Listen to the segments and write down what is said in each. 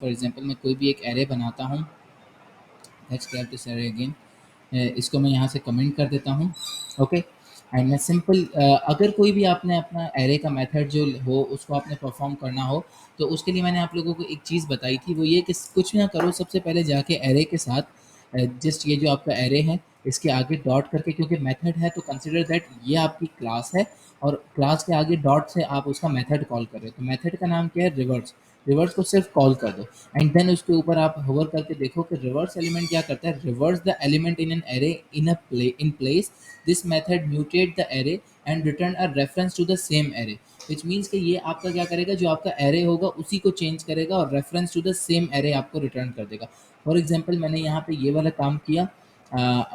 For example मैं कोई भी एक एरे बनाता हूँ, let's grab this array again, इसको मैं यहाँ से कमेंट कर देता हूँ। ओके, एंड मैं सिंपल अगर कोई भी आपने अपना एरे का मेथड जो हो उसको आपने परफॉर्म करना हो, तो उसके लिए मैंने आप लोगों को एक चीज़ बताई थी, वो ये कि कुछ ना करो, सबसे पहले जाके एरे के साथ जस्ट ये जो आपका एरे है इसके आगे डॉट करके, क्योंकि मेथड है तो कंसिडर दैट ये आपकी क्लास है और क्लास के आगे डॉट से आप उसका मेथड कॉल कर रहे हो, तो मेथड का नाम क्या है, रिवर्स। रिवर्स को सिर्फ कॉल कर दो एंड देन उसके ऊपर आप होवर करके देखो कि रिवर्स एलिमेंट क्या करता है, reverse the element in an array in place, this method mutate the array and return a reference to the same array, which means कि ये आपका क्या करेगा, जो आपका एरे होगा उसी को चेंज करेगा और reference to the same array आपको रिटर्न कर देगा। फॉर एग्जाम्पल मैंने यहाँ पे ये वाला काम किया।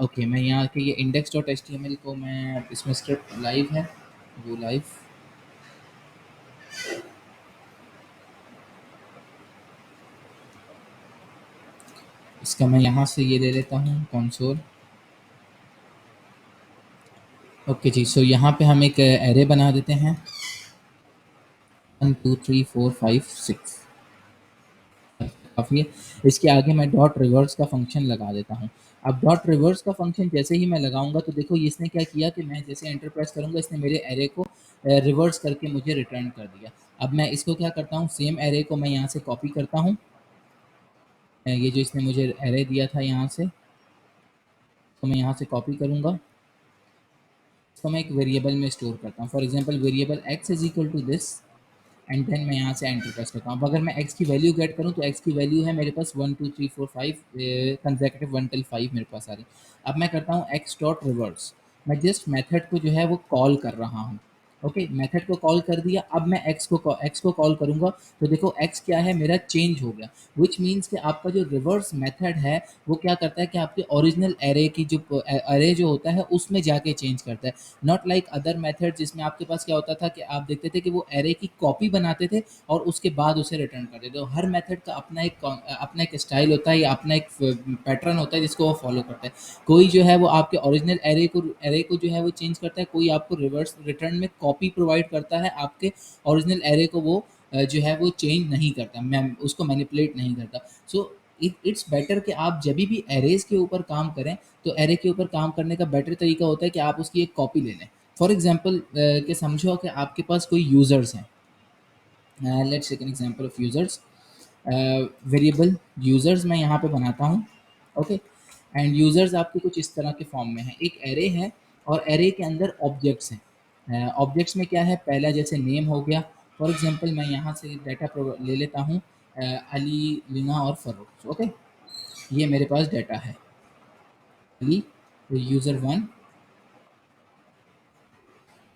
ओके, मैं यहाँ के ये index dot H T M L को मैं इसमें स्क्रिप्ट लाइव है, वो लाइव, इसका मैं यहाँ से ये ले लेता हूँ कंसोल। ओके जी, सो यहाँ पे हम एक एरे बना देते हैं 1 2 3 4 5 6, काफ़ी है। इसके आगे मैं डॉट रिवर्स का फंक्शन लगा देता हूँ। अब डॉट रिवर्स का फंक्शन जैसे ही मैं लगाऊंगा तो देखो ये इसने क्या किया कि मैं जैसे एंटर प्रेस करूंगा इसने मेरे एरे को रिवर्स करके मुझे रिटर्न कर दिया। अब मैं इसको क्या करता हूँ, सेम एरे को मैं यहाँ से कॉपी करता हूँ, ये जो इसने मुझे एरे दिया था यहाँ से, तो मैं यहाँ से कॉपी करूँगा, इसको मैं एक वेरिएबल में स्टोर करता हूँ। For example variable x is equal to this and then मैं यहाँ से एंटर प्रेस करता हूँ। अब अगर मैं x की वैल्यू गेट करूँ तो x की वैल्यू है मेरे पास 1 2 3 4 5 कंसेक्यूटिव 1 टिल 5 मेरे पास आ रही। अब मैं करता हूँ x डॉट रिवर्स, मैं जस्ट मेथड को जो है वो कॉल कर रहा हूँ। ओके, मेथड को कॉल कर दिया, अब मैं x को कॉल करूँगा तो देखो x क्या है, मेरा चेंज हो गया, विच मीन्स कि आपका जो रिवर्स मेथड है वो क्या करता है कि आपके ओरिजिनल एरे की जो एरे जो होता है उसमें जाके चेंज करता है। नॉट लाइक अदर मेथड जिसमें आपके पास क्या होता था कि आप देखते थे कि वो एरे की कॉपी बनाते थे और उसके बाद उसे रिटर्न कर देते थे। हर मेथड का अपना एक स्टाइल होता है या अपना एक पैटर्न होता है जिसको वो फॉलो करता है। कोई जो है वो आपके ओरिजिनल एरे को जो है वो चेंज करता है, कोई आपको रिवर्स रिटर्न में कॉपी प्रोवाइड करता है, आपके ओरिजिनल एरे को वो जो है वो चेंज नहीं करता, मैं उसको मैनिपुलेट नहीं करता। सो इट्स बेटर कि आप जब भी एरेज के ऊपर काम करें तो एरे के ऊपर काम करने का बेटर तरीका होता है कि आप उसकी एक कॉपी ले लें। फॉर एग्जांपल कि समझो कि आपके पास कोई यूज़र्स हैं, let's take an example of users, variable users मैं यहाँ पे बनाता हूँ। ओके, एंड यूज़र्स आपके कुछ इस तरह के फॉर्म में है, एक एरे है और एरे के अंदर ऑब्जेक्ट्स हैं। ऑब्जेक्ट्स में क्या है, पहला जैसे नेम हो गया, फॉर एग्जांपल मैं यहाँ से डाटा ले लेता हूँ अली, लीना और फरूख। ओके, ये मेरे पास डाटा है Ali, user one,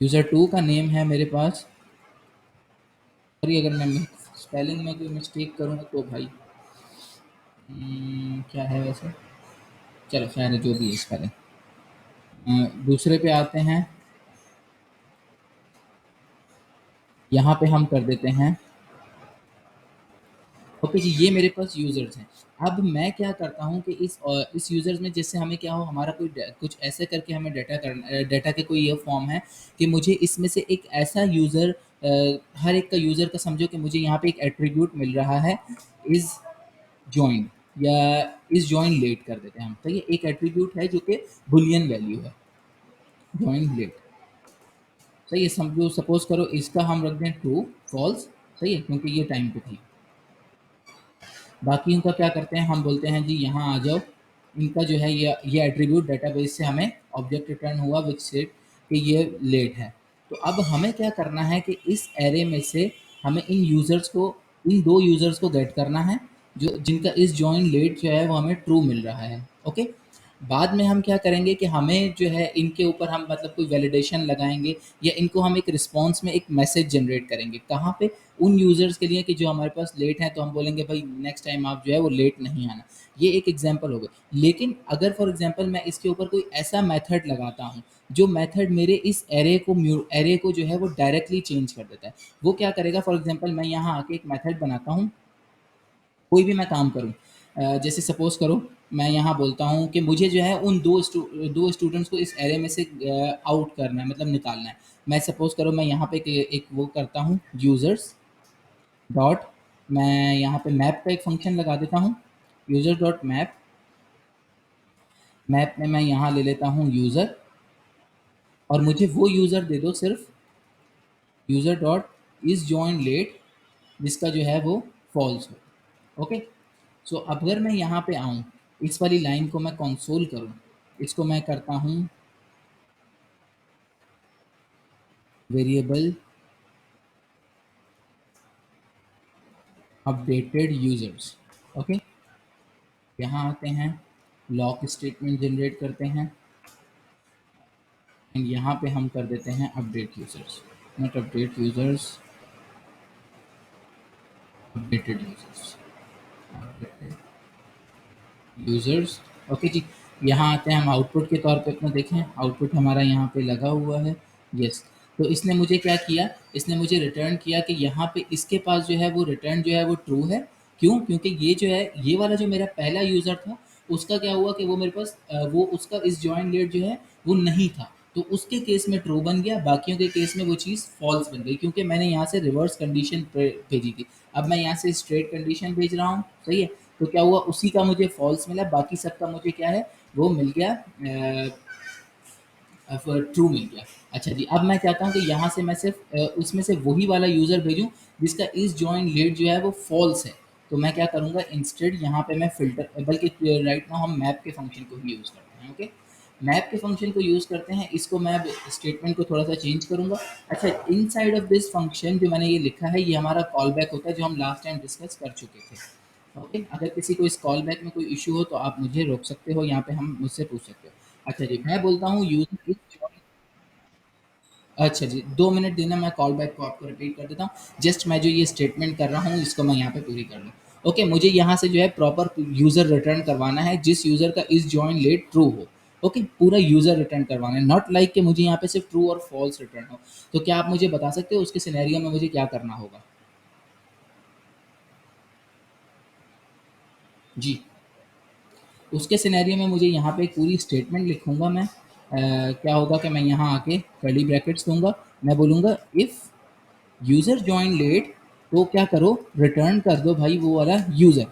user two का नेम है मेरे पास, सॉरी अगर मैं स्पेलिंग में कोई मिस्टेक करूँ तो भाई क्या है वैसे, चलो खैर है, जो भी है स्पेलिंग। दूसरे पे आते हैं, यहाँ पे हम कर देते हैं, ओके जी, ये मेरे पास यूज़र्स हैं। अब मैं क्या करता हूँ कि इस यूज़र्स में जैसे हमें क्या हो, हमारा कोई कुछ ऐसे करके हमें डाटा के कोई ये फॉर्म है कि मुझे इसमें से एक ऐसा यूज़र, हर एक का यूज़र का समझो कि मुझे यहाँ पे एक एट्रीब्यूट मिल रहा है, इज़ जॉइन या इज़ जॉइन लेट कर देते हैं हम, तो ये एक एट्रीब्यूट है जो कि बुलियन वैल्यू है, जॉइन लेट। सही है, समझो सपोज करो इसका हम रख दें ट्रू, फॉल्स, सही है, क्योंकि ये टाइम पे थी। बाकी इनका क्या करते हैं, हम बोलते हैं जी यहाँ आ जाओ, इनका जो है ये एट्रीब्यूट डेटाबेस से हमें ऑब्जेक्ट रिटर्न हुआ विच सेड कि ये लेट है। तो अब हमें क्या करना है कि इस एरे में से हमें इन दो यूज़र्स को गेट करना है जो जिनका इस जॉइन लेट जो है वो हमें ट्रू मिल रहा है। ओके, बाद में हम क्या करेंगे कि हमें जो है इनके ऊपर हम मतलब कोई वैलिडेशन लगाएंगे या इनको हम एक रिस्पॉन्स में एक मैसेज जनरेट करेंगे, कहाँ पे, उन यूज़र्स के लिए कि जो हमारे पास लेट हैं, तो हम बोलेंगे भाई नेक्स्ट टाइम आप जो है वो लेट नहीं आना। ये एक एग्जांपल हो गया। लेकिन अगर फॉर एग्जांपल मैं इसके ऊपर कोई ऐसा मेथड लगाता हूँ जो मेथड मेरे इस एरे को जो है वो डायरेक्टली चेंज कर देता है, वो क्या करेगा, फॉर एग्जांपल मैं यहाँ आके एक मेथड बनाता हूँ, कोई भी मैं काम करूँ, जैसे सपोज करो मैं यहाँ बोलता हूँ कि मुझे जो है उन दो स्टूडेंट्स को इस एरे में से आउट करना है, मतलब निकालना है। मैं सपोज करो मैं यहाँ पे एक वो करता हूँ यूज़र्स डॉट मैं यहाँ पे मैप का एक फंक्शन लगा देता हूँ, यूज़र डॉट मैप। मैप में मैं यहाँ ले लेता हूँ यूज़र, और मुझे वो यूज़र दे दो सिर्फ, user dot is join late, जिसका जो है वो फॉल्स हो। ओके, सो अगर मैं यहाँ पे आऊँ, इस वाली लाइन को मैं कंसोल करूँ, इसको मैं करता हूँ वेरिएबल अपडेटेड यूजर्स। ओके, यहाँ आते हैं, लॉक स्टेटमेंट जनरेट करते हैं, एंड यहाँ पे हम कर देते हैं update users, not update users, updated users, users. Okay जी, यहाँ आते हैं हम आउटपुट के तौर पे अपना देखें, आउटपुट हमारा यहाँ पे लगा हुआ है। यस, तो इसने मुझे क्या किया, इसने मुझे रिटर्न किया कि यहाँ पे इसके पास जो है वो रिटर्न जो है वो ट्रू है। क्यों? क्योंकि ये जो है, ये वाला जो मेरा पहला यूज़र था, उसका क्या हुआ कि वो मेरे पास वो उसका इस जॉइन लेट जो है वो नहीं था, तो उसके केस में ट्रू बन गया, बाकियों के केस में वो चीज़ फॉल्स बन गई, क्योंकि मैंने यहाँ से रिवर्स कंडीशन भेजी थी। अब मैं यहाँ से स्ट्रेट कंडीशन भेज रहा हूँ, सही है, तो क्या हुआ, उसी का मुझे फॉल्स मिला, बाकी सबका मुझे क्या है वो मिल गया, ट्रू मिल गया। अच्छा जी, अब मैं चाहता हूँ कि यहाँ से मैं सिर्फ उसमें से वही वाला यूज़र भेजूँ जिसका इस जॉइन लेट जो है वो फॉल्स है। तो मैं क्या करूँगा, इंस्टेड यहाँ पे मैं फ़िल्टर, बल्कि राइट नाउ हम मैप के फंक्शन को ही यूज़ करते हैं। ओके, मैप के फंक्शन को यूज़ करते हैं, इसको मैं अब स्टेटमेंट को थोड़ा सा चेंज करूँगा। अच्छा, इनसाइड ऑफ दिस फंक्शन जो मैंने ये लिखा है, ये हमारा कॉल बैक होता है, जो हम लास्ट टाइम डिस्कस कर चुके थे। ओके, अगर किसी को इस कॉल बैक में कोई इशू हो तो आप मुझे रोक सकते हो, यहाँ पे हम मुझसे पूछ सकते हो। अच्छा जी, मैं बोलता हूँ यूजर इज, अच्छा जी, 2 मिनट देना, मैं कॉल बैक को आपको रिपीट कर देता हूँ। जस्ट मैं जो ये स्टेटमेंट कर रहा हूँ, इसको मैं यहाँ पे पूरी कर लूँ। ओके, मुझे यहाँ से जो है प्रॉपर यूज़र रिटर्न करवाना है, जिस यूज़र का इस जॉइन लेट ट्रू हो। ओके, पूरा यूज़र रिटर्न करवाना है, नॉट लाइक कि मुझे यहाँ पे सिर्फ ट्रू और फॉल्स रिटर्न हो। तो क्या आप मुझे बता सकते हो उसके सिनेरियो में मुझे क्या करना होगा? जी, उसके सिनेरियो में मुझे यहाँ पे एक पूरी स्टेटमेंट लिखूँगा मैं। क्या होगा कि मैं यहाँ आके कर्ली ब्रैकेट्स दूँगा, मैं बोलूँगा इफ़ यूज़र जॉइन लेट, तो क्या करो, रिटर्न कर दो भाई वो वाला यूज़र।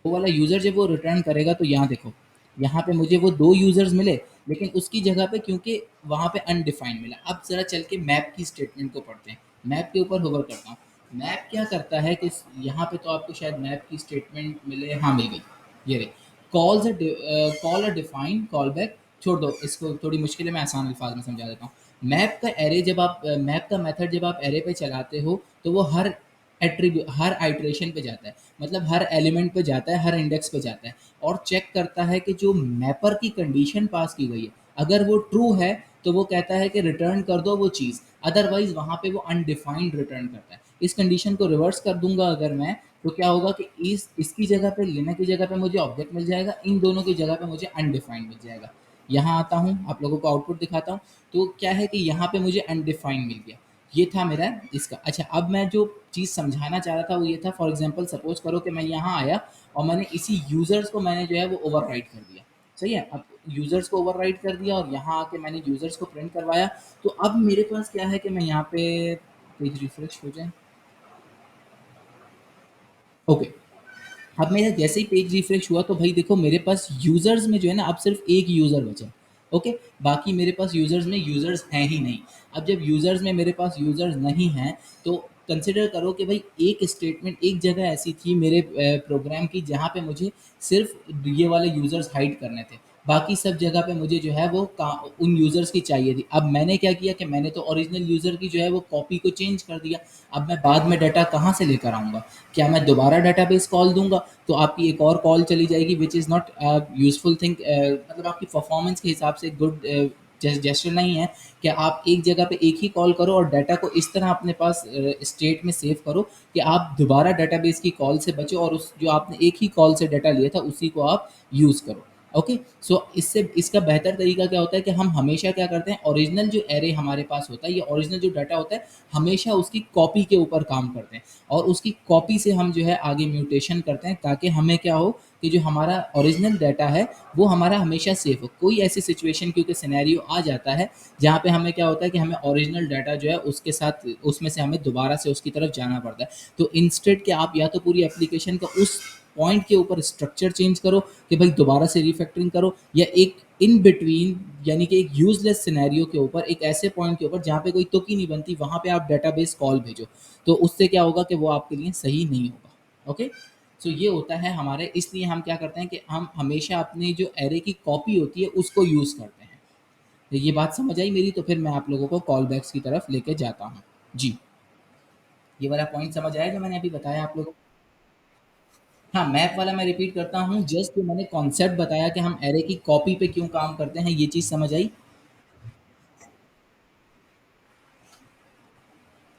वो वाला यूज़र जब वो रिटर्न करेगा तो यहाँ देखो, यहाँ पे मुझे वो 2 यूज़र्स मिले, लेकिन उसकी जगह पे क्योंकि वहाँ पे अनडिफाइंड मिला। अब ज़रा चल के मैप की स्टेटमेंट को पढ़ते हैं। मैप के ऊपर होवर करता हूँ। मैप क्या करता है कि यहाँ पे तो आपको शायद मैप की स्टेटमेंट मिले, हाँ मिल गई। ये रही, कॉल अ डिफाइन कॉल बैक। छोड़ दो इसको, थोड़ी मुश्किल है, मैं आसान अल्फाज में समझा देता हूँ। मैप का एरे जब आप मैप का मेथड जब आप एरे पे चलाते हो, तो वो हर हर आइटरेशन पे जाता है, मतलब हर एलिमेंट पे जाता है, हर इंडेक्स पे जाता है, और चेक करता है कि जो मैपर की कंडीशन पास की गई है, अगर वो ट्रू है तो वो कहता है कि रिटर्न कर दो वो चीज़, अदरवाइज वहाँ पे वो अनडिफाइंड रिटर्न करता है। इस कंडीशन को रिवर्स कर दूंगा अगर मैं, तो क्या होगा कि इस इसकी जगह पे, लेना की जगह पे मुझे ऑब्जेक्ट मिल जाएगा, इन दोनों की जगह पे मुझे अनडिफाइंड मिल जाएगा। यहाँ आता हूँ, आप लोगों को आउटपुट दिखाता हूँ। तो क्या है कि यहाँ पे मुझे अनडिफाइंड मिल गया, ये था मेरा इसका। अच्छा, अब मैं जो चीज़ समझाना चाह रहा था वो ये था, फॉर एग्जांपल सपोज करो कि मैं यहाँ आया और मैंने इसी यूज़र्स को मैंने जो है वो ओवरराइट कर दिया। सही है, अब यूज़र्स को ओवरराइट कर दिया और यहाँ आके मैंने यूज़र्स को प्रिंट करवाया। तो अब मेरे पास क्या है कि मैं यहाँ पे, पेज रिफ्रेश हो जाए। ओके, अब मेरा जैसे ही पेज रिफ्रेश हुआ तो भाई देखो मेरे पास यूज़र्स में जो है ना, अब सिर्फ एक यूज़र बचा है। ओके, बाकी मेरे पास यूज़र्स में यूज़र्स हैं ही नहीं। अब जब यूज़र्स में मेरे पास यूज़र्स नहीं हैं, तो कंसिडर करो कि भाई एक स्टेटमेंट, एक जगह ऐसी थी मेरे प्रोग्राम की जहाँ पे मुझे सिर्फ ये वाले यूज़र्स हाइड करने थे, बाकी सब जगह पे मुझे जो है वो उन यूज़र्स की चाहिए थी। अब मैंने क्या किया कि मैंने तो ओरिजिनल यूज़र की जो है वो कॉपी को चेंज कर दिया। अब मैं बाद में डाटा कहाँ से लेकर आऊँगा? क्या मैं दोबारा डेटाबेस कॉल दूँगा तो आपकी एक और कॉल चली जाएगी, which is not useful thing, मतलब आपकी परफॉर्मेंस के हिसाब से गुड जेस्चर नहीं है कि आप एक जगह पे एक ही कॉल करो और डाटा को इस तरह अपने पास स्टेट में सेव करो कि आप दोबारा डेटाबेस की कॉल से बचो और उस जो आपने एक ही कॉल से डाटा लिया था उसी को आप यूज़ करो। ओके। सो इससे इसका बेहतर तरीका क्या होता है कि हम हमेशा क्या करते हैं, ओरिजिनल जो एरे हमारे पास होता है, ये ओरिजिनल जो डाटा होता है, हमेशा उसकी कॉपी के ऊपर काम करते हैं और उसकी कॉपी से हम जो है आगे म्यूटेशन करते हैं, ताकि हमें क्या हो कि जो हमारा ओरिजिनल डाटा है वो हमारा हमेशा सेफ हो। कोई ऐसी सिचुएशन क्योंकि सिनेरियो आ जाता है जहाँ पे हमें क्या होता है कि हमें ओरिजिनल डाटा जो है उसके साथ उसमें से हमें दोबारा से उसकी तरफ जाना पड़ता है। तो इंस्टेड कि आप या तो पूरी एप्लीकेशन का उस पॉइंट के ऊपर स्ट्रक्चर चेंज करो कि भाई दोबारा से रिफैक्टरिंग करो, या एक इन बिटवीन यानी कि एक यूजलेस सिनेरियो के ऊपर, एक ऐसे पॉइंट के ऊपर जहाँ पे कोई तुक ही नहीं बनती, वहाँ पे आप डेटाबेस कॉल भेजो। तो उससे क्या होगा कि वो आपके लिए सही नहीं होगा। ओके। सो ये होता है हमारे, इसलिए हम क्या करते हैं कि हम हमेशा अपने जो एरे की कॉपी होती है उसको यूज़ करते हैं। तो ये बात समझ आई मेरी, तो फिर मैं आप लोगों को कॉल बैक्स की तरफ लेके जाता हूँ। जी। ये वाला पॉइंट समझ आया जो मैंने अभी बताया आप लोगों को? हाँ, मैप वाला मैं रिपीट करता हूँ, जस्ट जो मैंने कॉन्सेप्ट बताया कि हम एरे की कॉपी पे क्यों काम करते हैं, ये चीज़ समझ आई?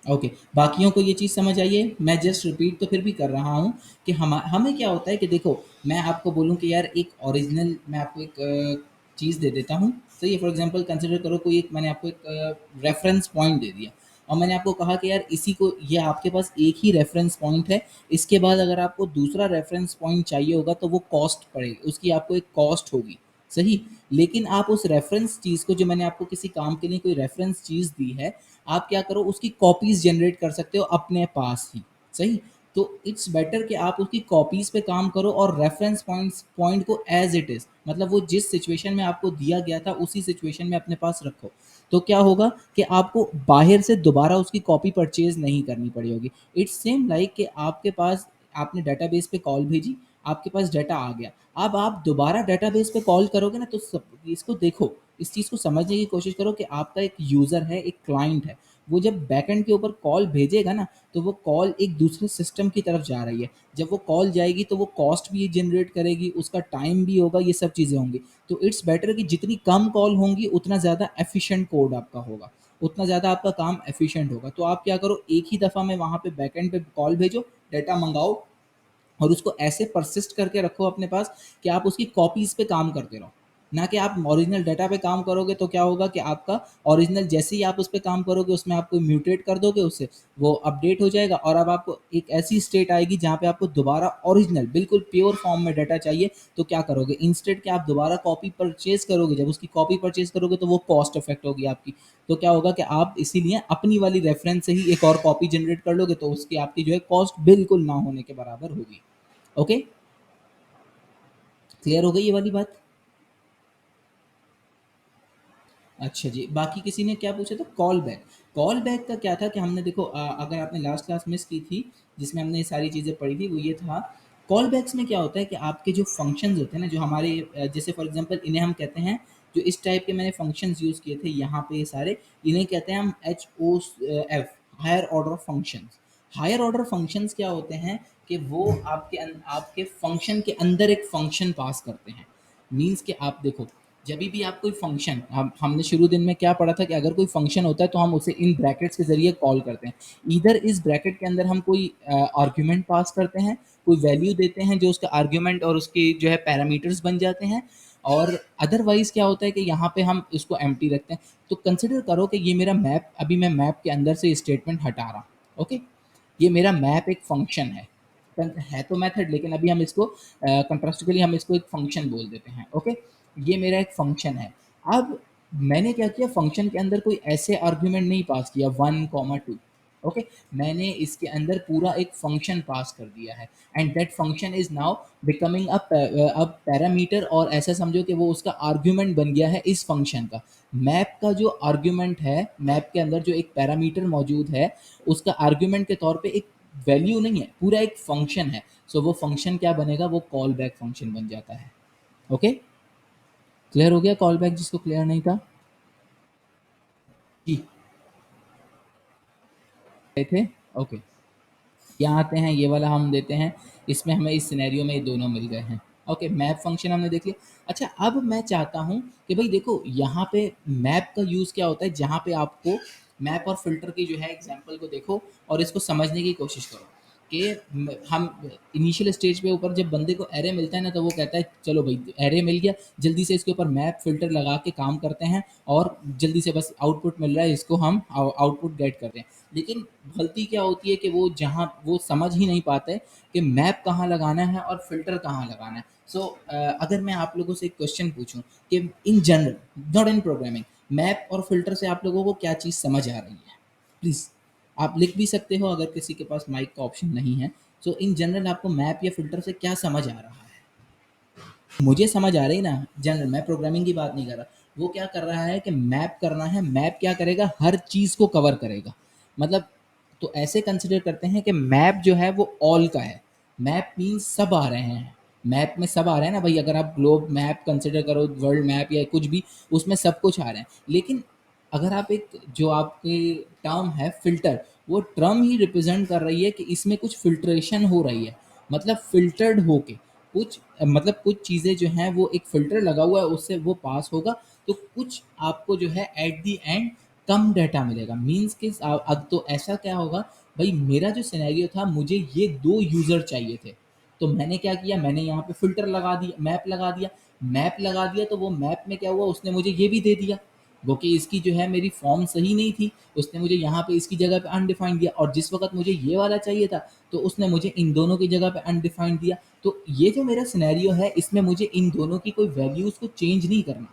ओके। बाकियों को ये चीज़ समझ आई है? मैं जस्ट रिपीट तो फिर भी कर रहा हूँ कि हमें क्या होता है कि देखो, मैं आपको बोलूँ कि यार एक ओरिजिनल मैं आपको एक चीज़ दे देता हूँ। सही है, फॉर एग्जांपल कंसिडर करो कोई एक मैंने आपको एक रेफरेंस पॉइंट दे दिया और मैंने आपको कहा कि यार इसी को, ये आपके पास एक ही रेफरेंस पॉइंट है, इसके बाद अगर आपको दूसरा रेफरेंस पॉइंट चाहिए होगा तो वो कॉस्ट पड़ेगी, उसकी आपको एक कॉस्ट होगी। सही। लेकिन आप उस रेफरेंस चीज़ को, जो मैंने आपको किसी काम के लिए कोई रेफरेंस चीज़ दी है, आप क्या करो उसकी कॉपीज़ जनरेट कर सकते हो अपने पास ही। सही। तो इट्स बेटर कि आप उसकी कॉपीज़ पे काम करो और रेफरेंस पॉइंट को एज इट इज़, मतलब वो जिस सिचुएशन में आपको दिया गया था उसी सिचुएशन में अपने पास रखो। तो क्या होगा कि आपको बाहर से दोबारा उसकी कॉपी परचेज नहीं करनी पड़ी होगी। इट्स सेम लाइक कि आपके पास, आपने डेटाबेस पे कॉल भेजी, आपके पास डाटा आ गया। अब आप दोबारा डेटाबेस पे कॉल करोगे ना, तो सब इसको देखो, इस चीज़ को समझने की कोशिश करो कि आपका एक यूज़र है, एक क्लाइंट है। वो जब बैकएंड के ऊपर कॉल भेजेगा ना, तो वो कॉल एक दूसरे सिस्टम की तरफ जा रही है। जब वो कॉल जाएगी तो वो कॉस्ट भी जनरेट करेगी, उसका टाइम भी होगा, ये सब चीज़ें होंगी। तो इट्स बेटर कि जितनी कम कॉल होंगी उतना ज़्यादा एफिशिएंट कोड आपका होगा, उतना ज़्यादा आपका काम एफिशिएंट होगा। तो आप क्या करो, एक ही दफ़ा में वहाँ पे बैकएंड पे कॉल भेजो, डाटा मंगाओ और उसको ऐसे परसिस्ट करके रखो अपने पास कि आप उसकी कॉपीज़ पे काम करते रहो। ना कि आप ओरिजिनल डाटा पे काम करोगे तो क्या होगा कि आपका ओरिजिनल जैसे ही आप उस पे काम करोगे उसमें आप कोई म्यूटेट कर दोगे उससे, वो अपडेट हो जाएगा और अब आपको एक ऐसी स्टेट आएगी जहाँ पे आपको दोबारा ओरिजिनल बिल्कुल प्योर फॉर्म में डाटा चाहिए। तो क्या करोगे, इंस्टेड कि आप दोबारा कॉपी परचेज़ करोगे, जब उसकी कॉपी परचेज़ करोगे तो वो कॉस्ट इफेक्ट होगी आपकी। तो क्या होगा कि आप इसीलिए अपनी वाली रेफ़रेंस से ही एक और कॉपी जनरेट कर लोगे, तो उसकी आपकी जो है कॉस्ट बिल्कुल ना होने के बराबर होगी। ओके। क्लियर हो गई ये वाली बात? अच्छा जी, बाकी किसी ने क्या पूछा था? Call back. कॉल बैक का क्या था कि हमने देखो, अगर आपने लास्ट क्लास मिस की थी जिसमें हमने ये सारी चीज़ें पढ़ी थी, वो ये था, कॉल बैक्स में क्या होता है कि आपके जो फंक्शंस होते हैं ना, जो हमारे जैसे फॉर एग्जांपल इन्हें हम कहते हैं, जो इस टाइप के मैंने फंक्शंस यूज़ किए थे यहाँ पे ये सारे, इन्हें कहते हैं हम H O F, higher order functions. Higher order functions क्या होते हैं कि वो आपके फंक्शन के अंदर एक फंक्शन पास करते हैं। मीन्स कि आप देखो, जब भी आप कोई फंक्शन, हमने शुरू दिन में क्या पढ़ा था कि अगर कोई फंक्शन होता है तो हम उसे इन ब्रैकेट्स के ज़रिए कॉल करते हैं। इधर इस ब्रैकेट के अंदर हम कोई आर्ग्यूमेंट पास करते हैं, कोई वैल्यू देते हैं जो उसका आर्ग्यूमेंट और उसके जो है पैरामीटर्स बन जाते हैं, और अदरवाइज़ क्या होता है कि यहाँ पे हम इसको एम्प्टी रखते हैं। तो कंसिडर करो कि ये मेरा मैप, अभी मैं मैप के अंदर से स्टेटमेंट हटा रहा हूँ। ओके। ये मेरा मैप एक फंक्शन है, है तो मेथड, लेकिन अभी हम इसको कंट्रास्टिकली हम इसको एक फंक्शन बोल देते हैं। ओके। ये मेरा एक फंक्शन है। अब मैंने क्या किया, फंक्शन के अंदर कोई ऐसे आर्ग्यूमेंट नहीं पास किया 1 कॉमा 2। ओके। मैंने इसके अंदर पूरा एक फंक्शन पास कर दिया है, and that function is now becoming a parameter, और ऐसा समझो कि वो उसका आर्ग्यूमेंट बन गया है इस फंक्शन का। मैप का जो आर्ग्यूमेंट है, मैप के अंदर जो एक पैरामीटर मौजूद है, उसका आर्ग्यूमेंट के तौर पे एक वैल्यू नहीं है, पूरा एक फंक्शन है। सो वो फंक्शन क्या बनेगा, वो कॉल बैक फंक्शन बन जाता है। ओके। क्लियर हो गया कॉल बैक जिसको क्लियर नहीं था? जी। गए थे। ओके। यहाँ आते हैं, ये वाला हम देते हैं, इसमें हमें इस सिनेरियो में ये दोनों मिल गए हैं। ओके, मैप फंक्शन हमने देख लिया। अच्छा, अब मैं चाहता हूँ कि भाई देखो यहाँ पे मैप का यूज़ क्या होता है, जहाँ पे आपको मैप और फिल्टर की जो है एग्जांपल को देखो और इसको समझने की कोशिश करो। कि हम इनिशियल स्टेज पे ऊपर जब बंदे को एरे मिलता है ना, तो वो कहता है चलो भाई एरे मिल गया, जल्दी से इसके ऊपर मैप फिल्टर लगा के काम करते हैं और जल्दी से बस आउटपुट मिल रहा है, इसको हम आउटपुट गेट करते हैं। लेकिन गलती क्या होती है कि वो जहाँ वो समझ ही नहीं पाते कि मैप कहाँ लगाना है और फिल्टर कहाँ लगाना है। सो अगर मैं आप लोगों से एक क्वेश्चन पूछूं कि in general, not in programming, map और फिल्टर से आप लोगों को क्या चीज़ समझ आ रही है, प्लीज़ आप लिख भी सकते हो अगर किसी के पास माइक का ऑप्शन नहीं है। सो इन जनरल आपको मैप या फिल्टर से क्या समझ आ रहा है? मुझे समझ आ रही ना, जनरल, मैं प्रोग्रामिंग की बात नहीं कर रहा। वो क्या कर रहा है कि मैप करना है, मैप क्या करेगा, हर चीज़ को कवर करेगा। मतलब तो ऐसे कंसिडर करते हैं कि मैप जो है वो ऑल का है। मैप मीन्स सब आ रहे हैं, मैप में सब आ रहे हैं ना भाई, अगर आप ग्लोब मैप कंसिडर करो, वर्ल्ड मैप या कुछ भी, उसमें सब कुछ आ रहे हैं। लेकिन अगर आप एक जो आपके टर्म है फ़िल्टर, वो टर्म ही रिप्रेज़ेंट कर रही है कि इसमें कुछ फ़िल्ट्रेशन हो रही है। मतलब फ़िल्टर्ड होके कुछ, मतलब कुछ चीज़ें जो हैं वो एक फ़िल्टर लगा हुआ है, उससे वो पास होगा, तो कुछ आपको जो है at the and come data मिलेगा। मीन्स कि अब तो ऐसा क्या होगा, भई मेरा जो सिनेरियो था, मुझे ये 2 यूज़र चाहिए थे। तो मैंने क्या किया, मैंने यहाँ पे फ़िल्टर लगा दिया, मैप लगा दिया। मैप लगा दिया तो वो मैप में क्या हुआ, उसने मुझे ये भी दे दिया, वो कि इसकी जो है मेरी फॉर्म सही नहीं थी, उसने मुझे यहाँ पे इसकी जगह पे अनडिफाइंड दिया, और जिस वक़्त मुझे ये वाला चाहिए था, तो उसने मुझे इन दोनों की जगह पे अनडिफाइंड दिया। तो ये जो मेरा सिनेरियो है, इसमें मुझे इन दोनों की कोई वैल्यूज़ को चेंज नहीं करना।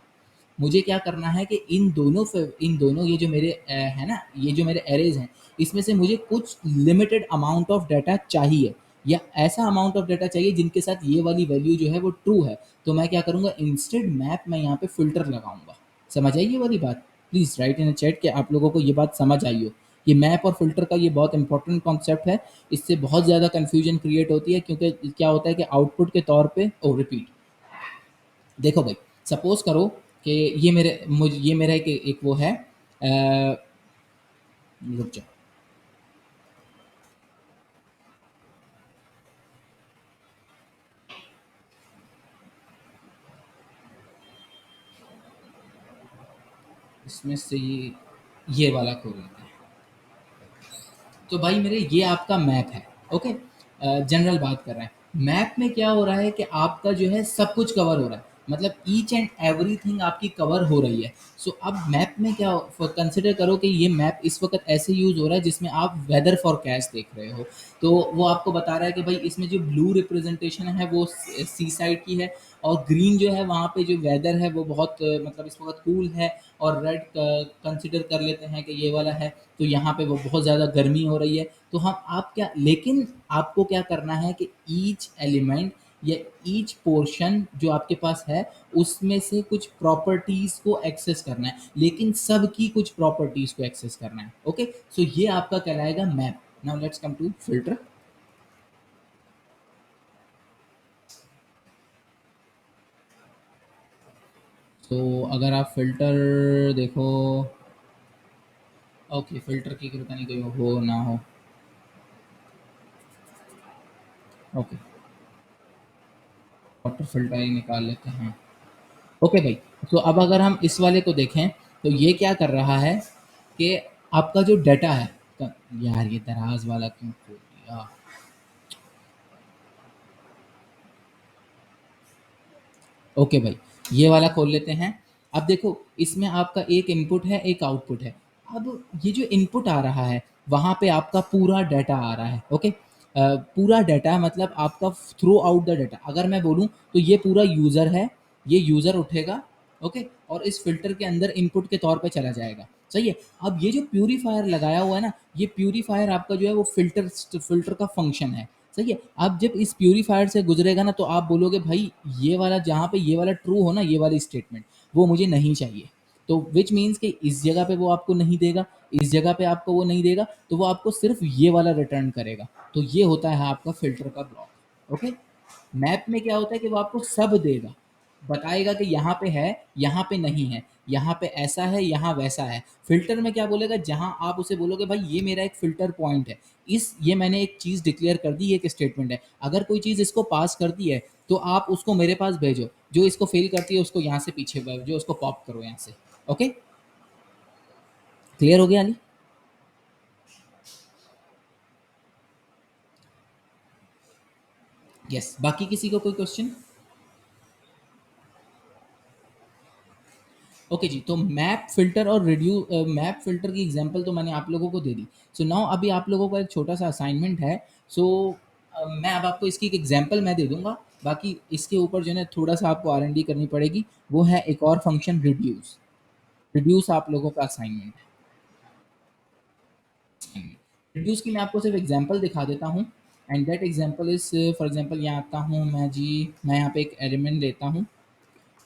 मुझे क्या करना है कि इन दोनों ये जो मेरे है ना, ये जो मेरे एरेज़ हैं, इसमें से मुझे कुछ लिमिटेड अमाउंट ऑफ डाटा चाहिए, या ऐसा अमाउंट ऑफ डाटा चाहिए जिनके साथ ये वाली वैल्यू जो है वो ट्रू है। तो मैं क्या करूँगा, इंस्टेड मैप मैं यहाँ पे फ़िल्टर लगाऊँगा। समझ आई ये वाली बात? प्लीज़ राइट इन चैट कि आप लोगों को ये बात समझ आई हो। ये मैप और फ़िल्टर का ये बहुत इंपॉर्टेंट कॉन्सेप्ट है। इससे बहुत ज़्यादा कन्फ्यूजन क्रिएट होती है, क्योंकि क्या होता है कि आउटपुट के तौर पे रिपीट, देखो भाई, सपोज़ करो कि ये मेरा एक एक वो है, रुक जाओ, इसमें से ये वाला खोल लेते हैं। तो भाई मेरे ये आपका मैप है, ओके। जनरल बात कर रहे हैं। मैप में क्या हो रहा है कि आपका जो है सब कुछ कवर हो रहा है, मतलब ईच एंड एवरीथिंग आपकी कवर हो रही है। सो अब मैप में क्या, कंसिडर करो कि ये मैप इस वक्त ऐसे यूज़ हो रहा है जिसमें आप वेदर फोरकास्ट देख रहे हो। तो वो आपको बता रहा है कि भाई इसमें जो ब्लू रिप्रेजेंटेशन है वो सी साइड की है, और ग्रीन जो है वहाँ पे जो वेदर है वो बहुत मतलब इस वक्त कूल है, और रेड कंसिडर कर लेते हैं कि ये वाला है, तो यहाँ पे वो बहुत ज़्यादा गर्मी हो रही है। तो हम आप क्या, लेकिन आपको क्या करना है कि ईच एलिमेंट या ईच पोर्शन जो आपके पास है, उसमें से कुछ प्रॉपर्टीज़ को एक्सेस करना है, लेकिन सब की कुछ प्रॉपर्टीज़ को एक्सेस करना है, ओके। सो ये आपका कहलाएगा map. Now let's come to filter. तो अगर आप फिल्टर देखो, ओके, फिल्टर की पता नहीं कोई हो ना हो, ओके, वाटर फिल्टर ही निकाल लेते हैं। ओके भाई, तो अब अगर हम इस वाले को देखें, तो ये क्या कर रहा है कि आपका जो डाटा है, यार ये दराज वाला क्यों खोल दिया। ओके भाई, ये वाला खोल लेते हैं। अब देखो, इसमें आपका एक इनपुट है, एक आउटपुट है। अब ये जो इनपुट आ रहा है, वहाँ पे आपका पूरा डाटा आ रहा है, ओके। पूरा डाटा मतलब आपका थ्रू आउट द डाटा, अगर मैं बोलूँ तो ये पूरा यूज़र है, ये यूज़र उठेगा, ओके, और इस फ़िल्टर के अंदर इनपुट के तौर पे चला जाएगा, सही है। अब ये जो प्यूरीफायर लगाया हुआ है ना, ये प्यूरीफायर आपका जो है वो फ़िल्टर का फंक्शन है, सही है। अब जब इस प्यूरीफायर से गुजरेगा ना, तो आप बोलोगे भाई ये वाला, जहाँ पे ये वाला ट्रू हो ना, ये वाली स्टेटमेंट वो मुझे नहीं चाहिए। तो विच मीन्स कि इस जगह पे वो आपको नहीं देगा, इस जगह पे आपको वो नहीं देगा, तो वो आपको सिर्फ ये वाला रिटर्न करेगा। तो ये होता है आपका फिल्टर का ब्लॉक, ओके। मैप में क्या होता है कि वो आपको सब देगा, बताएगा कि यहाँ पे है, यहाँ पे नहीं है, यहाँ पे ऐसा है, यहाँ वैसा है। फ़िल्टर में क्या बोलेगा, जहाँ आप उसे बोलोगे भाई ये मेरा एक फ़िल्टर पॉइंट है, इस ये मैंने एक चीज़ डिक्लेयर कर दी, ये एक स्टेटमेंट है। अगर कोई चीज़ इसको पास करती है, तो आप उसको मेरे पास भेजो, जो इसको फ़ेल करती है उसको यहाँ से पीछे जो उसको पॉप करो यहाँ से। ओके, क्लियर हो गया अली? यस, बाकी किसी को कोई क्वेश्चन? ओके जी, तो मैप फ़िल्टर और मैप फ़िल्टर की एग्ज़ाम्पल तो मैंने आप लोगों को दे दी। सो नाउ अभी आप लोगों का एक छोटा-सा असाइनमेंट है। सो मैं अब आपको इसकी एक एग्ज़ाम्पल मैं दे दूँगा, बाकी इसके ऊपर जो है ना थोड़ा-सा आपको आर-एन-डी करनी पड़ेगी। वो है एक और फ़ंक्शन रिड्यूस। रिड्यूस आप लोगों का असाइनमेंट है। रिड्यूस की मैं आपको सिर्फ़ एग्ज़ाम्पल दिखा देता हूँ and that example is for example यहाँ आता हूँ मैं जी, मैं यहाँ पे एक एलिमेंट लेता हूँ,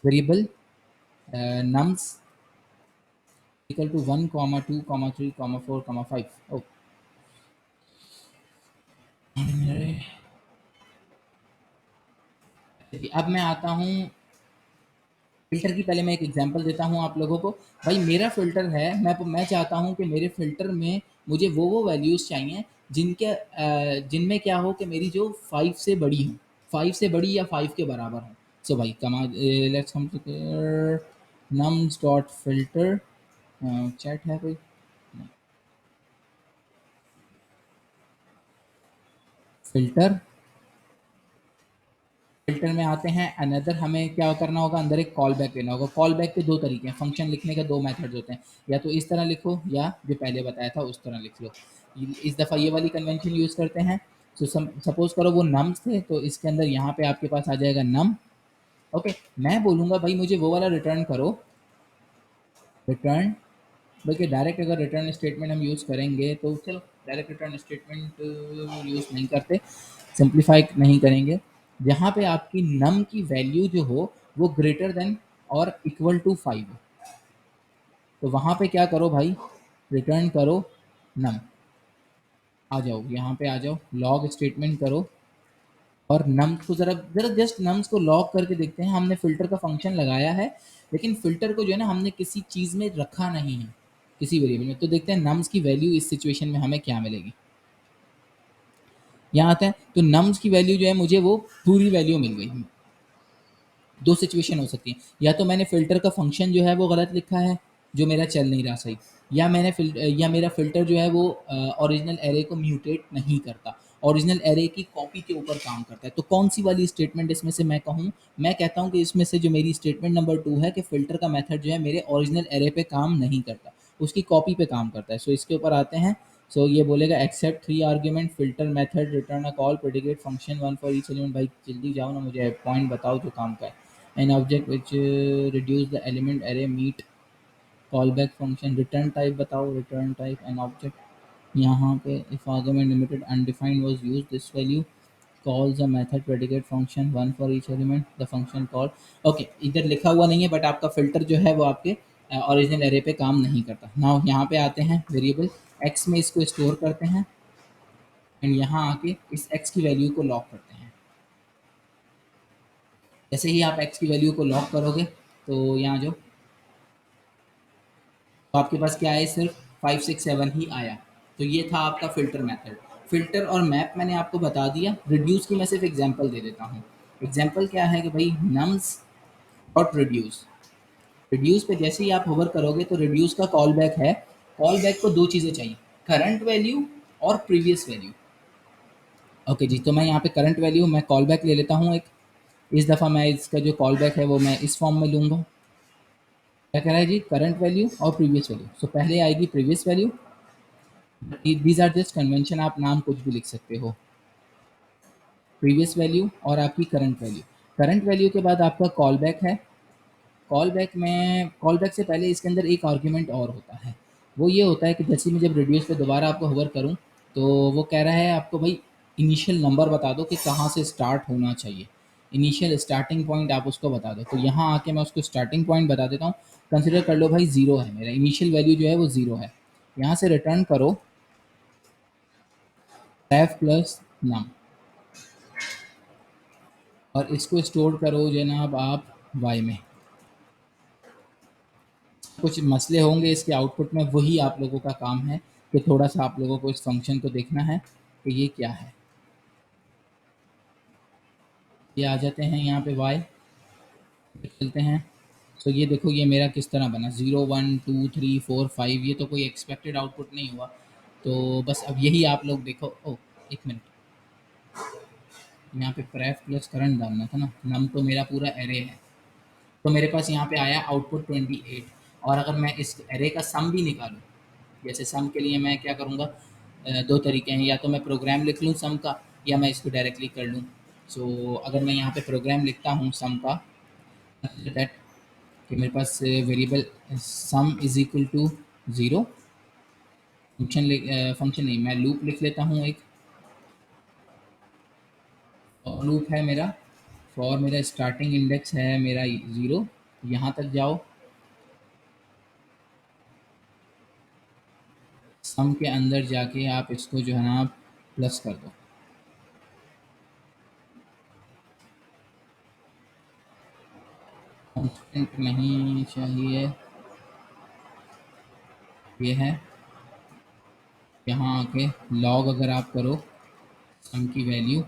वेरिएबल नम्स इक्वल टू 1, 2, 3, 4, 5। अब मैं आता हूँ फ़िल्टर की। पहले मैं एक एग्ज़ाम्पल देता हूँ आप लोगों को। भाई मेरा फ़िल्टर है, मैं चाहता हूँ कि मेरे फ़िल्टर में मुझे वो वैल्यूज़ चाहिए जिनमें क्या हो कि मेरी जो 5 से बड़ी हो, 5 से बड़ी या 5 के बराबर हो। सो भाई let's come to nums dot filter. Chat है कोई? फ़िल्टर फ़िल्टर में आते हैं अनदर, हमें क्या करना होगा, अंदर एक कॉल बैक लेना होगा। कॉल बैक के 2 तरीके हैं, फ़ंक्शन लिखने के 2 मेथड्स होते हैं, या तो इस तरह लिखो या जो पहले बताया था उस तरह लिख लो। इस दफ़ा ये वाली कन्वेंशन यूज़ करते हैं। तो सपोज़ करो वो नम्स थे, तो इसके अंदर यहाँ पे आपके पास आ जाएगा नम। ओके, मैं बोलूँगा भाई मुझे वो वाला रिटर्न करो, रिटर्न। बल्कि डायरेक्ट अगर रिटर्न स्टेटमेंट हम यूज़ करेंगे तो चलो डायरेक्ट रिटर्न स्टेटमेंट यूज़ नहीं करते, सिंप्लीफाई नहीं करेंगे। जहाँ पे आपकी नम की वैल्यू जो हो वो ग्रेटर देन और इक्वल टू 5 हो, तो वहाँ पे क्या करो भाई, रिटर्न करो नम। आ जाओ यहाँ पे, आ जाओ लॉग स्टेटमेंट करो और नम्स को ज़रा ज़रा जस्ट नम्स को लॉग करके देखते हैं। हमने फ़िल्टर का फंक्शन लगाया है, लेकिन फ़िल्टर को जो है ना हमने किसी चीज़ में रखा नहीं है, किसी वेरिएबल में। तो देखते हैं नम्स की वैल्यू इस सिचुएशन में हमें क्या मिलेगी। यहाँ आता है तो नम्स की वैल्यू जो है मुझे वो पूरी वैल्यू मिल गई। दो सिचुएशन हो सकती है, या तो मैंने फ़िल्टर का फंक्शन जो है वो गलत लिखा है, जो मेरा चल नहीं रहा सही, या मेरा फ़िल्टर जो है वो ओरिजिनल एरे को म्यूटेट नहीं करता, ओरिजिनल एरे की कॉपी के ऊपर काम करता है। तो कौन सी वाली स्टेटमेंट इसमें से मैं कहूँ? मैं कहता हूँ कि इसमें से जो मेरी स्टेटमेंट नंबर 2 है कि फ़िल्टर का मेथड जो है मेरे ओरिजिनल एरे पे काम नहीं करता, उसकी कॉपी पे काम करता है। सो इसके ऊपर आते हैं। सो ये बोलेगा accept 3 argument filter method return a call predicate function 1 for each element. भाई जल्दी जाओ ना, मुझे पॉइंट बताओ जो काम का है। An object which reduce the element array meet callback function। return type बताओ, return type an object। यहाँ पे if argument limited undefined was used, this value calls a method predicate function 1 for each element the function call। Okay, इधर लिखा हुआ नहीं है but आपका filter जो है वो आपके ओरिजिनल एरे पे काम नहीं करता। नाउ यहाँ पे आते हैं वेरिएबल x में इसको स्टोर करते हैं एंड यहाँ आके इस x की वैल्यू को लॉक करते हैं। जैसे ही आप x की वैल्यू को लॉक करोगे तो यहाँ जो तो आपके पास क्या है, सिर्फ 5 6 7 ही आया। तो ये था आपका फ़िल्टर मेथड। फ़िल्टर और मैप मैंने आपको बता दिया। रिड्यूस की मैं सिर्फ एग्जांपल दे देता हूँ। एग्जांपल क्या है कि भाई नम्स डॉट रिड्यूस। रिड्यूस पे जैसे ही आप होवर करोगे तो रिड्यूस का कॉल बैक है। कॉल बैक को दो चीज़ें चाहिए, करंट वैल्यू और प्रीवियस वैल्यू। ओके जी, तो मैं यहाँ पे करंट वैल्यू मैं कॉल बैक ले लेता हूँ एक। इस दफ़ा मैं इसका जो कॉल बैक है वो मैं इस फॉर्म में लूँगा। क्या कह रहा है जी, करंट वैल्यू और प्रीवियस वैल्यू। सो पहले आएगी previous value. These are just convention, आप नाम कुछ भी लिख सकते हो। प्रीवियस वैल्यू और आपकी करंट वैल्यू। करंट वैल्यू के बाद आपका कॉल बैक है। कॉल बैक से पहले इसके अंदर एक आर्ग्यूमेंट और होता है। वो ये होता है कि जैसे ही मैं जब रिड्यूस पे दोबारा आपको होवर करूँ तो वो कह रहा है आपको भाई इनिशियल नंबर बता दो कि कहाँ से स्टार्ट होना चाहिए। इनिशियल स्टार्टिंग पॉइंट आप उसको बता दो। तो यहाँ आके मैं उसको स्टार्टिंग पॉइंट बता देता हूँ। कंसिडर कर लो भाई 0 है, मेरा इनिशियल वैल्यू जो है वो 0 है। यहाँ से रिटर्न करो f प्लस नम और इसको स्टोर करो जनाब आप y में। कुछ मसले होंगे इसके आउटपुट में, वही आप लोगों का काम है कि थोड़ा सा आप लोगों को इस फंक्शन को देखना है कि ये क्या है। ये आ जाते हैं यहाँ पे y चलते हैं। तो ये देखो ये मेरा किस तरह बना, 0 1 2 3 4 5। ये तो कोई एक्सपेक्टेड आउटपुट नहीं हुआ। तो बस अब यही आप लोग देखो। ओ एक मिनट, यहाँ पे प्रेफ प्लस करंट डालना था ना, नम तो मेरा पूरा एरे है, तो मेरे पास यहाँ पे आया आउटपुट 28। और अगर मैं इस एरे का सम भी निकालूँ, जैसे सम के लिए मैं क्या करूँगा, दो तरीके हैं, या तो मैं प्रोग्राम लिख लूँ सम का, या मैं इसको डायरेक्टली कर लूँ। सो अगर मैं यहाँ पे प्रोग्राम लिखता हूँ सम का, दैट कि मेरे पास variable sum is equal to zero, function नहीं, मैं लूप लिख लेता हूँ एक, और लूप है मेरा, फॉर मेरा स्टार्टिंग इंडेक्स है मेरा ज़ीरो, यहाँ तक जाओ, सम के अंदर जाके आप इसको जो है ना प्लस कर दो। कांस्टेंट नहीं चाहिए, ये है, यहाँ आके लॉग अगर आप करो सम की वैल्यू,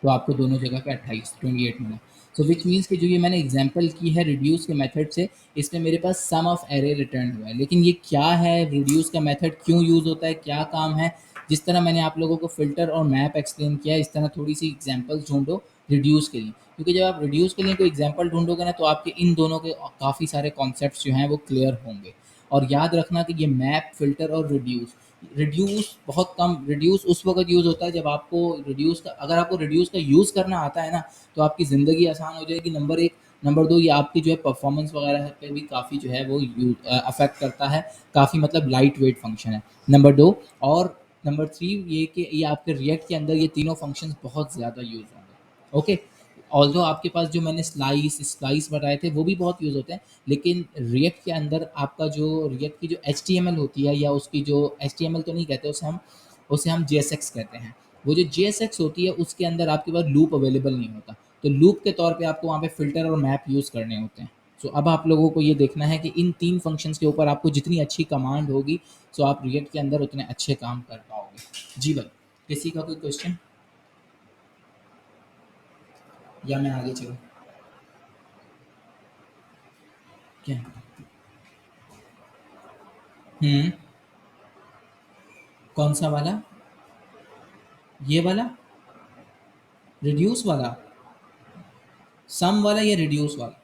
तो आपको दोनों जगह पे 28 मिला। सो विच मीन्स कि जो ये मैंने एग्जांपल की है रिड्यूस के मेथड से, इसमें मेरे पास सम ऑफ एरे रिटर्न हुआ है। लेकिन ये क्या है, रिड्यूस का मेथड क्यों यूज़ होता है, क्या काम है, जिस तरह मैंने आप लोगों को फ़िल्टर और मैप एक्सप्लेन किया है, इस तरह थोड़ी सी एग्जाम्पल्स ढूंढो रिड्यूस के लिए, क्योंकि जब आप रिड्यूस के लिए कोई एग्जाम्पल ढूंढोगे ना, तो आपके इन दोनों के काफ़ी सारे कॉन्सेप्ट जो हैं वो क्लियर होंगे। और याद रखना कि ये मैप, फ़िल्टर और रिड्यूस बहुत कम, रिड्यूस उस वक़्त यूज़ होता है जब आपको रिड्यूस का, अगर आपको रिड्यूस का यूज़ करना आता है ना, तो आपकी ज़िंदगी आसान हो जाएगी, नंबर 1। नंबर 2, ये आपकी जो है परफ़ॉर्मेंस वग़ैरह पे भी काफ़ी जो है वो अफ़ेक्ट करता है, काफ़ी मतलब लाइट वेट फ़ंक्शन है, नंबर 2। और नंबर 3 ये कि ये आपके रिएक्ट के अंदर ये तीनों फ़ंक्शंस बहुत ज़्यादा यूज़ होंगे, ओके। ऑल्दो आपके पास जो मैंने स्लाइस बताए थे वो भी बहुत यूज़ होते हैं, लेकिन रिएक्ट के अंदर आपका जो रिएक्ट की जो एचटीएमएल होती है, या उसकी जो एचटीएमएल तो नहीं कहते उसे हम जेएसएक्स कहते हैं। वो जो जेएसएक्स होती है उसके अंदर आपके पास लूप अवेलेबल नहीं होता, तो लूप के तौर पे आपको वहाँ पे फ़िल्टर और मैप यूज़ करने होते हैं। सो अब आप लोगों को ये देखना है कि इन 3 फंक्शंस के ऊपर आपको जितनी अच्छी कमांड होगी, सो आप रिएक्ट के अंदर उतने अच्छे काम कर पाओगे। जी भाई, किसी का कोई क्वेश्चन, या मैं आगे चलूँ? क्या? हुँ, कौन-सा वाला? ये वाला? रिड्यूस वाला? सम वाला या रिड्यूस वाला?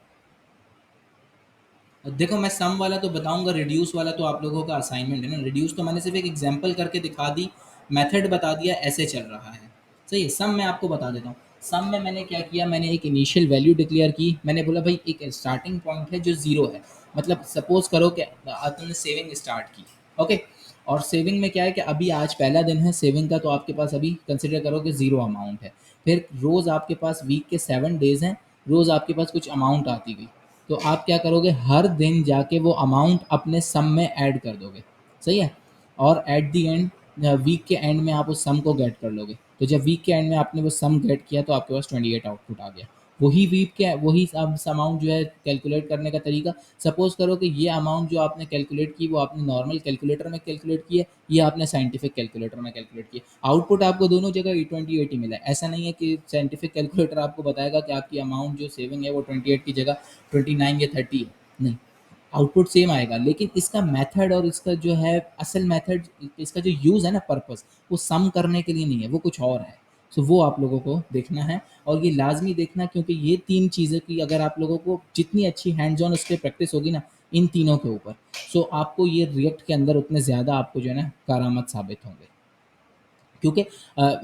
देखो मैं सम वाला तो बताऊंगा, रिड्यूस वाला तो आप लोगों का असाइनमेंट है ना। रिड्यूस तो मैंने सिर्फ एक एग्जांपल करके दिखा दी, मेथड बता दिया, ऐसे चल रहा है। सही है। सम मैं आपको बता देता हूँ। सम में मैंने क्या किया, मैंने एक इनिशियल वैल्यू डिक्लेयर की, मैंने बोला भाई एक स्टार्टिंग पॉइंट है जो ज़ीरो है, मतलब सपोज करो कि आपने सेविंग स्टार्ट की, ओके। और सेविंग में क्या है कि अभी आज पहला दिन है सेविंग का, तो आपके पास अभी कंसिडर करो कि ज़ीरो अमाउंट है। फिर रोज़ आपके पास वीक के 7 डेज़ हैं, रोज़ आपके पास कुछ अमाउंट आती गई, तो आप क्या करोगे, हर दिन जाके वो अमाउंट अपने सम में ऐड कर दोगे। सही है। और एट द एंड, वीक के एंड में आप उस सम को गेट कर लोगे। तो जब वीक के एंड में आपने वो सम गेट किया, तो आपके पास 28 आउटपुट आ गया। वही वीक के वही अमाउंट जो है कैलकुलेट करने का तरीका, सपोज करो कि ये अमाउंट जो आपने कैलकुलेट की वो आपने नॉर्मल कैलकुलेटर में कैलकुलेट की है, ये आपने साइंटिफिक कैलकुलेटर में कैलकुलेट की है, आउटपुट आपको दोनों जगह 28 ही मिला है। ऐसा नहीं है कि साइंटिफिक कैलकुलेटर आपको बताएगा कि आपकी अमाउंट जो सेविंग है वो 28 की जगह 29 या 30 है, नहीं, आउटपुट सेम आएगा। लेकिन इसका मेथड और इसका जो है असल मेथड, इसका जो यूज़ है ना, पर्पस, वो सम करने के लिए नहीं है, वो कुछ और है। सो वो आप लोगों को देखना है, और ये लाजमी देखना, क्योंकि ये तीन चीज़ें की अगर आप लोगों को जितनी अच्छी हैंड्स ऑन उस पर प्रैक्टिस होगी ना, इन तीनों के ऊपर, सो आपको ये रिएक्ट के अंदर उतने ज़्यादा आपको जो है ना कारामद साबित होंगे। क्योंकि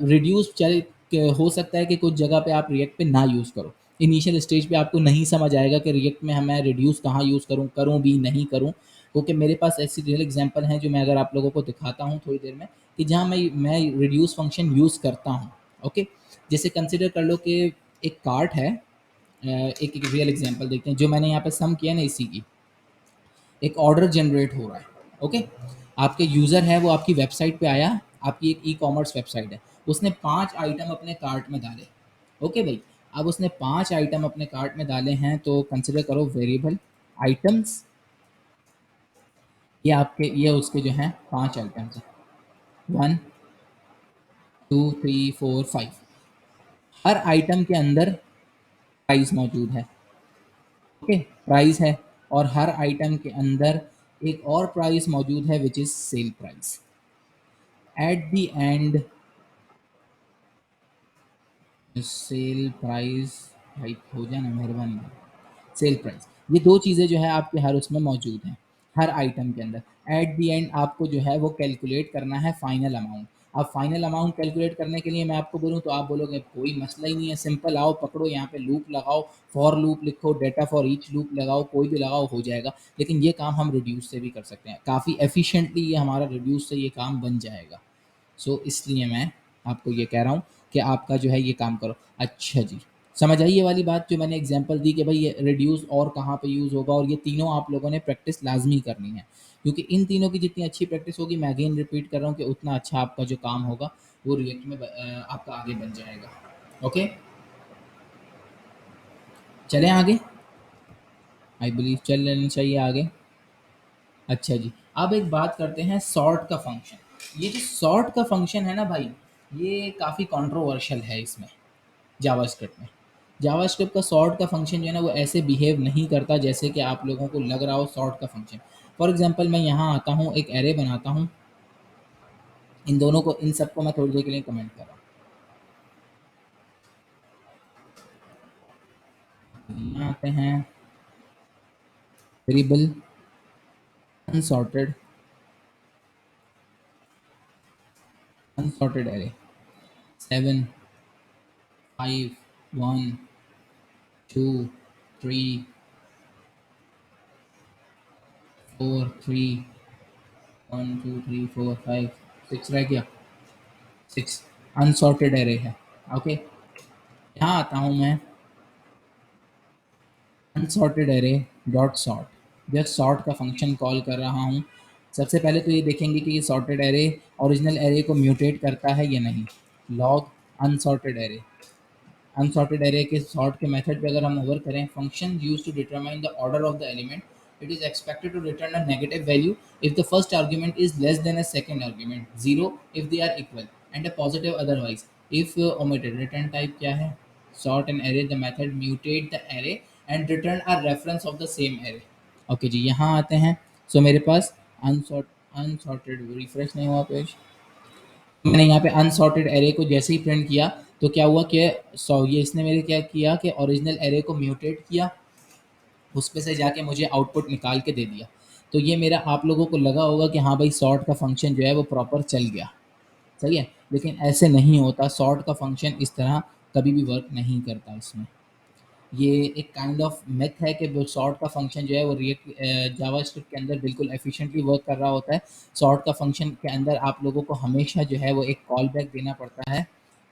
रिड्यूस चाहे हो सकता है कि कुछ जगह पे आप रिएक्ट पे ना यूज़ करो, इनिशियल स्टेज पे आपको नहीं समझ आएगा कि रिएक्ट में मैं रिड्यूस कहाँ यूज़ करूँ, करूँ भी नहीं करूँ। क्योंकि मेरे पास ऐसी रियल एग्जांपल हैं जो मैं अगर आप लोगों को दिखाता हूँ थोड़ी देर में, कि जहाँ मैं रिड्यूस फंक्शन यूज़ करता हूँ, ओके। जैसे कंसिडर कर लो कि एक कार्ट है, एक रियल एग्जांपल देखते हैं, जो मैंने यहाँ पे सम किया ना इसी की, एक ऑर्डर जनरेट हो रहा है, ओके। आपके यूज़र है वो आपकी वेबसाइट पे आया, आपकी एक ई कॉमर्स वेबसाइट है, उसने 5 आइटम अपने कार्ट में डाले, ओके भाई। अब उसने 5 आइटम अपने कार्ट में डाले हैं, तो कंसिडर करो वेरिएबल आइटम्स, ये आपके ये उसके जो हैं 5 आइटम्स हैं, 1 2 3 4 5, हर आइटम के अंदर प्राइस मौजूद है, ओके, प्राइस है। और हर आइटम के अंदर एक और प्राइस मौजूद है which is sale price. At the end, sale price, भाई हो जाए ना मेहरबानी। सेल प्राइस, ये दो चीज़ें जो है आपके हर उसमें मौजूद हैं, हर आइटम के अंदर। एट द एंड आपको जो है वो कैलकुलेट करना है फाइनल अमाउंट। अब फाइनल अमाउंट कैलकुलेट करने के लिए मैं आपको बोलूँ तो आप बोलोगे कोई मसला ही नहीं है, सिंपल आओ पकड़ो यहाँ पे लूप लगाओ, फॉर लूप लिखो, डेटा फॉर ईच लूप लगाओ, कोई भी लगाओ हो जाएगा। लेकिन ये काम हम रिड्यूस से भी कर सकते हैं, काफ़ी एफिशिएंटली ये हमारा रिड्यूस से ये काम बन जाएगा। सो इसलिए मैं आपको ये कह रहा हूँ कि आपका जो है ये काम करो। अच्छा जी, समझ आई ये वाली बात जो मैंने एग्जांपल दी कि भाई ये रिड्यूस और कहाँ पे यूज़ होगा, और ये तीनों आप लोगों ने प्रैक्टिस लाजमी करनी है, क्योंकि इन तीनों की जितनी अच्छी प्रैक्टिस होगी, मैं अगेन रिपीट कर रहा हूँ कि उतना अच्छा आपका जो काम होगा वो रिएक्ट में आपका आगे बन जाएगा। ओके, चलें आगे। आई बिलीव चल लेना चाहिए आगे। अच्छा जी, अब एक बात करते हैं सॉर्ट का फंक्शन। ये जो सॉर्ट का फंक्शन है ना भाई, ये काफ़ी कंट्रोवर्शियल है इसमें, जावास्क्रिप्ट में। जावास्क्रिप्ट का सॉर्ट का फंक्शन जो है ना वो ऐसे बिहेव नहीं करता जैसे कि आप लोगों को लग रहा हो सॉर्ट का फंक्शन। फॉर एग्जांपल मैं यहाँ आता हूँ, एक एरे बनाता हूँ, इन दोनों को, इन सबको मैं थोड़ी देर के लिए कमेंट कर रहा हूँ। यहाँ आते हैं, वेरिएबल अनसॉर्टेड, अनसॉर्टेड एरे 7 5 1 2 3 4 3 1 2 3 4 5 6 रह गया, 6 अनसॉर्टेड एरे है। ओके, यहाँ आता हूँ मैं, unsorted array dot sort, just sort का फंक्शन कॉल कर रहा हूँ। सबसे पहले तो ये देखेंगे कि ये सॉर्टेड एरे ओरिजिनल एरे को म्यूटेट करता है या नहीं। Log unsorted array, unsorted array के सॉर्ट के मेथड पे अगर हम ओवर करें, function use to determine the order of the element, it is expected to return a negative value if the first argument is less than a second argument, zero if they are equal, and a positive otherwise if omitted. Return type क्या है, sort an array, the method mutate the array and return a reference of the same array. Okay जी, यहाँ आते हैं। सो मेरे पास unsorted, refresh नहीं हुआ page. मैंने यहाँ पे अनसॉर्टेड एरे को जैसे ही प्रिंट किया तो क्या हुआ कि ये इसने मेरे क्या किया कि ओरिजिनल एरे को म्यूटेट किया, उस पे से जाके मुझे आउटपुट निकाल के दे दिया। तो ये मेरा, आप लोगों को लगा होगा कि हाँ भाई सॉर्ट का फंक्शन जो है वो प्रॉपर चल गया, सही है। लेकिन ऐसे नहीं होता, सॉर्ट का फंक्शन इस तरह कभी भी वर्क नहीं करता इसमें। ये एक काइंड ऑफ मेथ है कि वो सॉर्ट का फंक्शन जो है वो रिएक्ट जावास्क्रिप्ट के अंदर बिल्कुल एफिशिएंटली वर्क कर रहा होता है। सॉर्ट का फंक्शन के अंदर आप लोगों को हमेशा जो है वो एक कॉल बैक देना पड़ता है।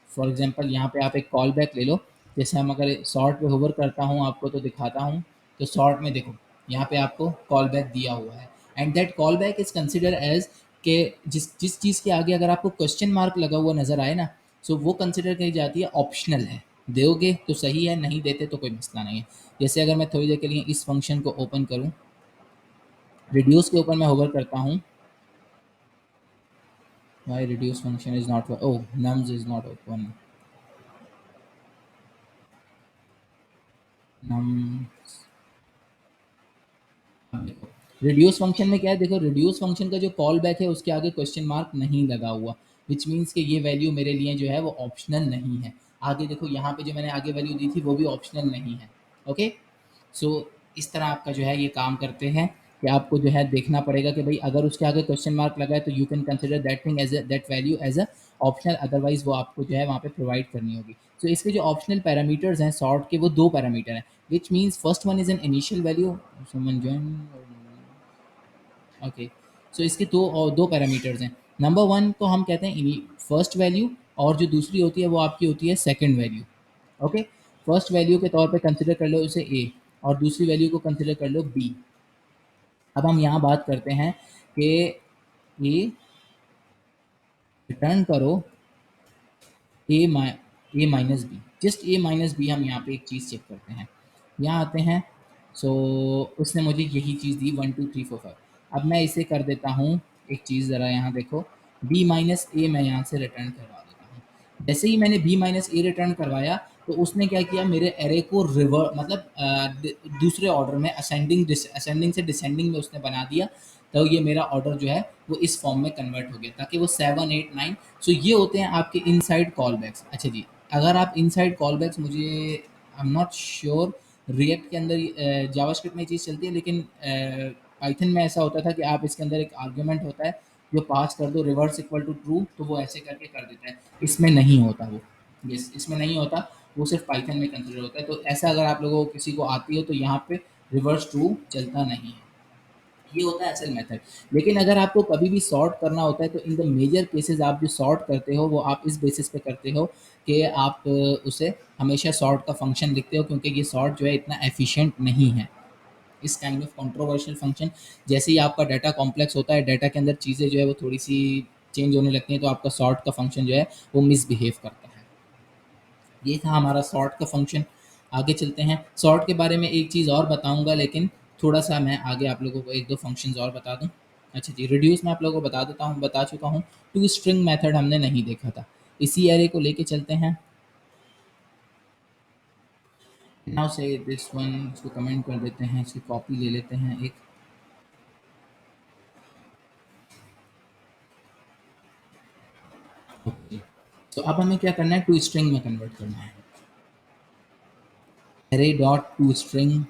फॉर एग्जांपल यहाँ पे आप एक कॉल बैक ले लो, जैसे हम अगर सॉर्ट पे होवर करता हूँ आपको तो दिखाता हूँ। तो सॉर्ट में देखो, यहाँ पे आपको कॉल बैक दिया हुआ है, and that call back is consider as के जिस जिस चीज़ के आगे अगर आपको क्वेश्चन मार्क लगा हुआ नज़र आए ना, सो वो कंसिडर की जाती है ऑप्शनल है। दोगे तो सही है, नहीं देते तो कोई मसला नहीं है। जैसे अगर मैं थोड़ी देर के लिए इस फंक्शन को ओपन करूँ, रिड्यूस के ऊपर मैं होवर करता हूँ। Why reduce function is not, oh nums is not open, num, देखो रिड्यूस फंक्शन में क्या है, देखो रिड्यूस फंक्शन का जो कॉल बैक है उसके आगे क्वेश्चन मार्क नहीं लगा हुआ, विच मीन्स कि ये वैल्यू मेरे लिए जो है वो ऑप्शनल नहीं है। आगे देखो यहाँ पे जो मैंने आगे वैल्यू दी थी वो भी ऑप्शनल नहीं है। ओके, सो इस तरह आपका जो है ये काम करते हैं कि आपको जो है देखना पड़ेगा कि भाई अगर उसके आगे क्वेश्चन मार्क लगा है तो you can consider that thing as that value as a optional, otherwise वो आपको जो है वहाँ पे प्रोवाइड करनी होगी। सो इसके जो ऑप्शनल पैरामीटर्स हैं सॉर्ट के, वो दो पैरामीटर हैं, which means first one is an initial value, समन जॉइन, ओके। सो इसके दो पैरामीटर्स हैं। नंबर वन को हम कहते हैं फर्स्ट वैल्यू, और जो दूसरी होती है वो आपकी होती है second value. Okay, first value के तौर पे कंसिडर कर लो इसे ए, और दूसरी वैल्यू को कंसिडर कर लो बी। अब हम यहाँ बात करते हैं कि ए रिटर्न करो A minus B, just A minus B. हम यहाँ पे एक चीज़ चेक करते हैं, यहाँ आते हैं। सो उसने मुझे यही चीज़ दी 1 2 3 4 5। अब मैं इसे कर देता हूँ एक चीज़, ज़रा यहाँ देखो, बी माइनस ए मैं यहाँ से रिटर्न करवा देता हूँ। जैसे ही मैंने बी माइनस ए रिटर्न करवाया तो उसने क्या किया, मेरे एरे को मतलब दूसरे ऑर्डर में असेंडिंग से डिसेंडिंग में उसने बना दिया। तो ये मेरा ऑर्डर जो है वो इस फॉर्म में कन्वर्ट हो गया, ताकि वो 7 8 9। सो ये होते हैं आपके इनसाइड कॉल बैक्स। अच्छा जी, अगर आप इनसाइड कॉलबैक्स, मुझे I am not sure react के अंदर जावास्क्रिप्ट में ये चीज़ चलती है, लेकिन पाइथन में ऐसा होता था कि आप इसके अंदर एक आर्ग्यूमेंट होता है जो पास कर दो रिवर्स इक्वल टू ट्रू, तो वो ऐसे करके कर देता है। इसमें नहीं होता वो, यस इसमें नहीं होता, वो सिर्फ पाइथन में कंसिडर होता है। तो ऐसा अगर आप लोगों को किसी को आती हो तो यहाँ पे रिवर्स ट्रू चलता नहीं है। ये होता है असल मेथड। लेकिन अगर आपको कभी भी सॉर्ट करना होता है तो इन द मेजर केसेस आप जो सॉर्ट करते हो वो आप इस बेसिस पे करते हो कि आप उसे हमेशा सॉर्ट का फंक्शन लिखते हो, क्योंकि ये सॉर्ट जो है इतना एफिशिएंट नहीं है। इस काइंड ऑफ कंट्रोवर्शियल फंक्शन, जैसे ही आपका डाटा कॉम्प्लेक्स होता है, डाटा के अंदर चीज़ें जो है वो थोड़ी सी चेंज होने लगती हैं, तो आपका सॉर्ट का फंक्शन जो है वो मिसबिहेव करता है। ये था हमारा सॉर्ट का फंक्शन। आगे चलते हैं, सॉर्ट के बारे में एक चीज़ और बताऊंगा, लेकिन थोड़ा सा मैं आगे आप लोगों को एक दो फंक्शंस और बता दूं। अच्छा जी, रिड्यूस मैं आप लोगों को बता देता हूँ, बता चुका हूँ। टू स्ट्रिंग मेथड हमने नहीं देखा था। इसी एरे को लेके चलते हैं। नाउ से दिस वन, इसको कमेंट कर देते हैं, इसकी कॉपी ले लेते हैं एक। ओके, तो अब हमें क्या करना है, टू स्ट्रिंग में कन्वर्ट करना है। Array dot to string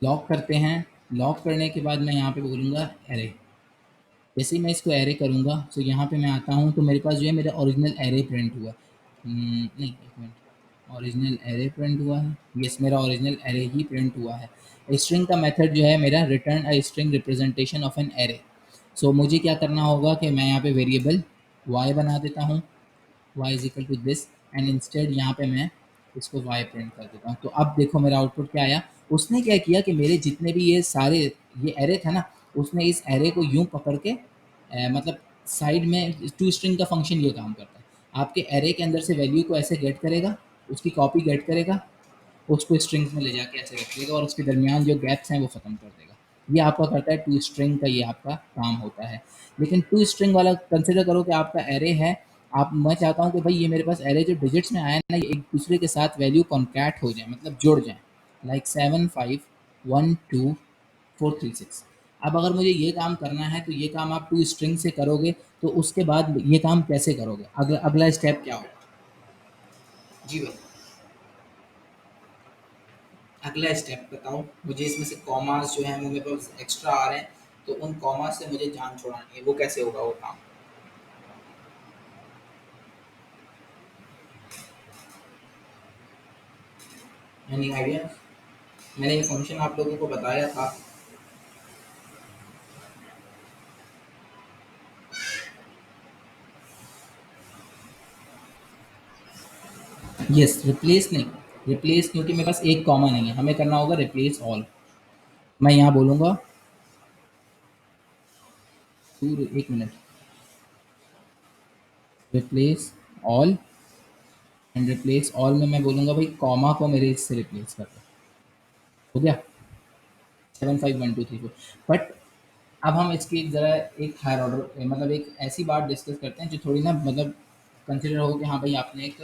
lock करते हैं। लॉक करने के बाद मैं यहाँ पे बोलूँगा एरे। जैसे ही मैं इसको एरे करूँगा तो यहाँ पे मैं आता हूँ तो मेरे पास जो है मेरा ओरिजिनल एरे प्रिंट हुआ। नहीं एक मिनट, ओरिजिनल एरे प्रिंट हुआ है, यस मेरा ओरिजिनल एरे ही प्रिंट हुआ है। स्ट्रिंग का मेथड जो है मेरा return a string representation of an array. So मुझे क्या करना होगा कि मैं यहाँ पे वेरिएबल y बना देता हूँ, y is equal to this, and instead यहाँ पे मैं इसको y प्रिंट कर देता हूँ। तो अब देखो मेरा आउटपुट क्या आया। उसने क्या किया कि मेरे जितने भी ये सारे ये एरे था ना, उसने इस एरे को यूं पकड़ के मतलब साइड में टू स्ट्रिंग का फंक्शन ये काम करता है। आपके एरे के अंदर से वैल्यू को ऐसे गेट करेगा, उसकी कॉपी गेट करेगा, उसको स्ट्रिंग्स में ले जाके ऐसे रख देगा और उसके दरमियान जो गैप्स हैं वो ख़त्म कर देगा। ये आपका करता है टू स्ट्रिंग का, ये आपका काम होता है। लेकिन टू स्ट्रिंग वाला कंसिडर करो कि आपका एरे है, आप मैं चाहता हूँ कि भाई ये मेरे पास एरे जो डिजिट्स में आया है ना, ये एक दूसरे के साथ वैल्यू कॉन्कैट हो जाए, मतलब जुड़ जाए, लाइक 7 5 1 2 4 3 6। अब अगर मुझे ये काम करना है तो ये काम आप टू स्ट्रिंग से करोगे, तो उसके बाद ये काम कैसे करोगे, अगला अगला स्टेप क्या होगा? जी भाई, अगला स्टेप बताओ मुझे। इसमें से कॉमास जो है वो मेरे पास एक्स्ट्रा आ रहे हैं, तो उन कॉमास से मुझे जान छुड़ानी है, वो कैसे होगा वो काम? Any idea? मैंने ये फंक्शन आप लोगों को बताया था। यस, रिप्लेस नहीं, रिप्लेस क्योंकि मेरे पास एक कॉमा नहीं है, हमें करना होगा रिप्लेस ऑल। मैं यहाँ बोलूँगा एक minute, replace all, and replace all में मैं बोलूँगा भाई कॉमा को मेरे इससे रिप्लेस कर दो। हो गया 7 5 1 2 3 4। बट अब हम इसकी एक ज़रा एक हायर ऑर्डर मतलब एक ऐसी बात डिस्कस करते हैं जो थोड़ी ना मतलब कंसिडर हो कि हाँ भाई आपने एक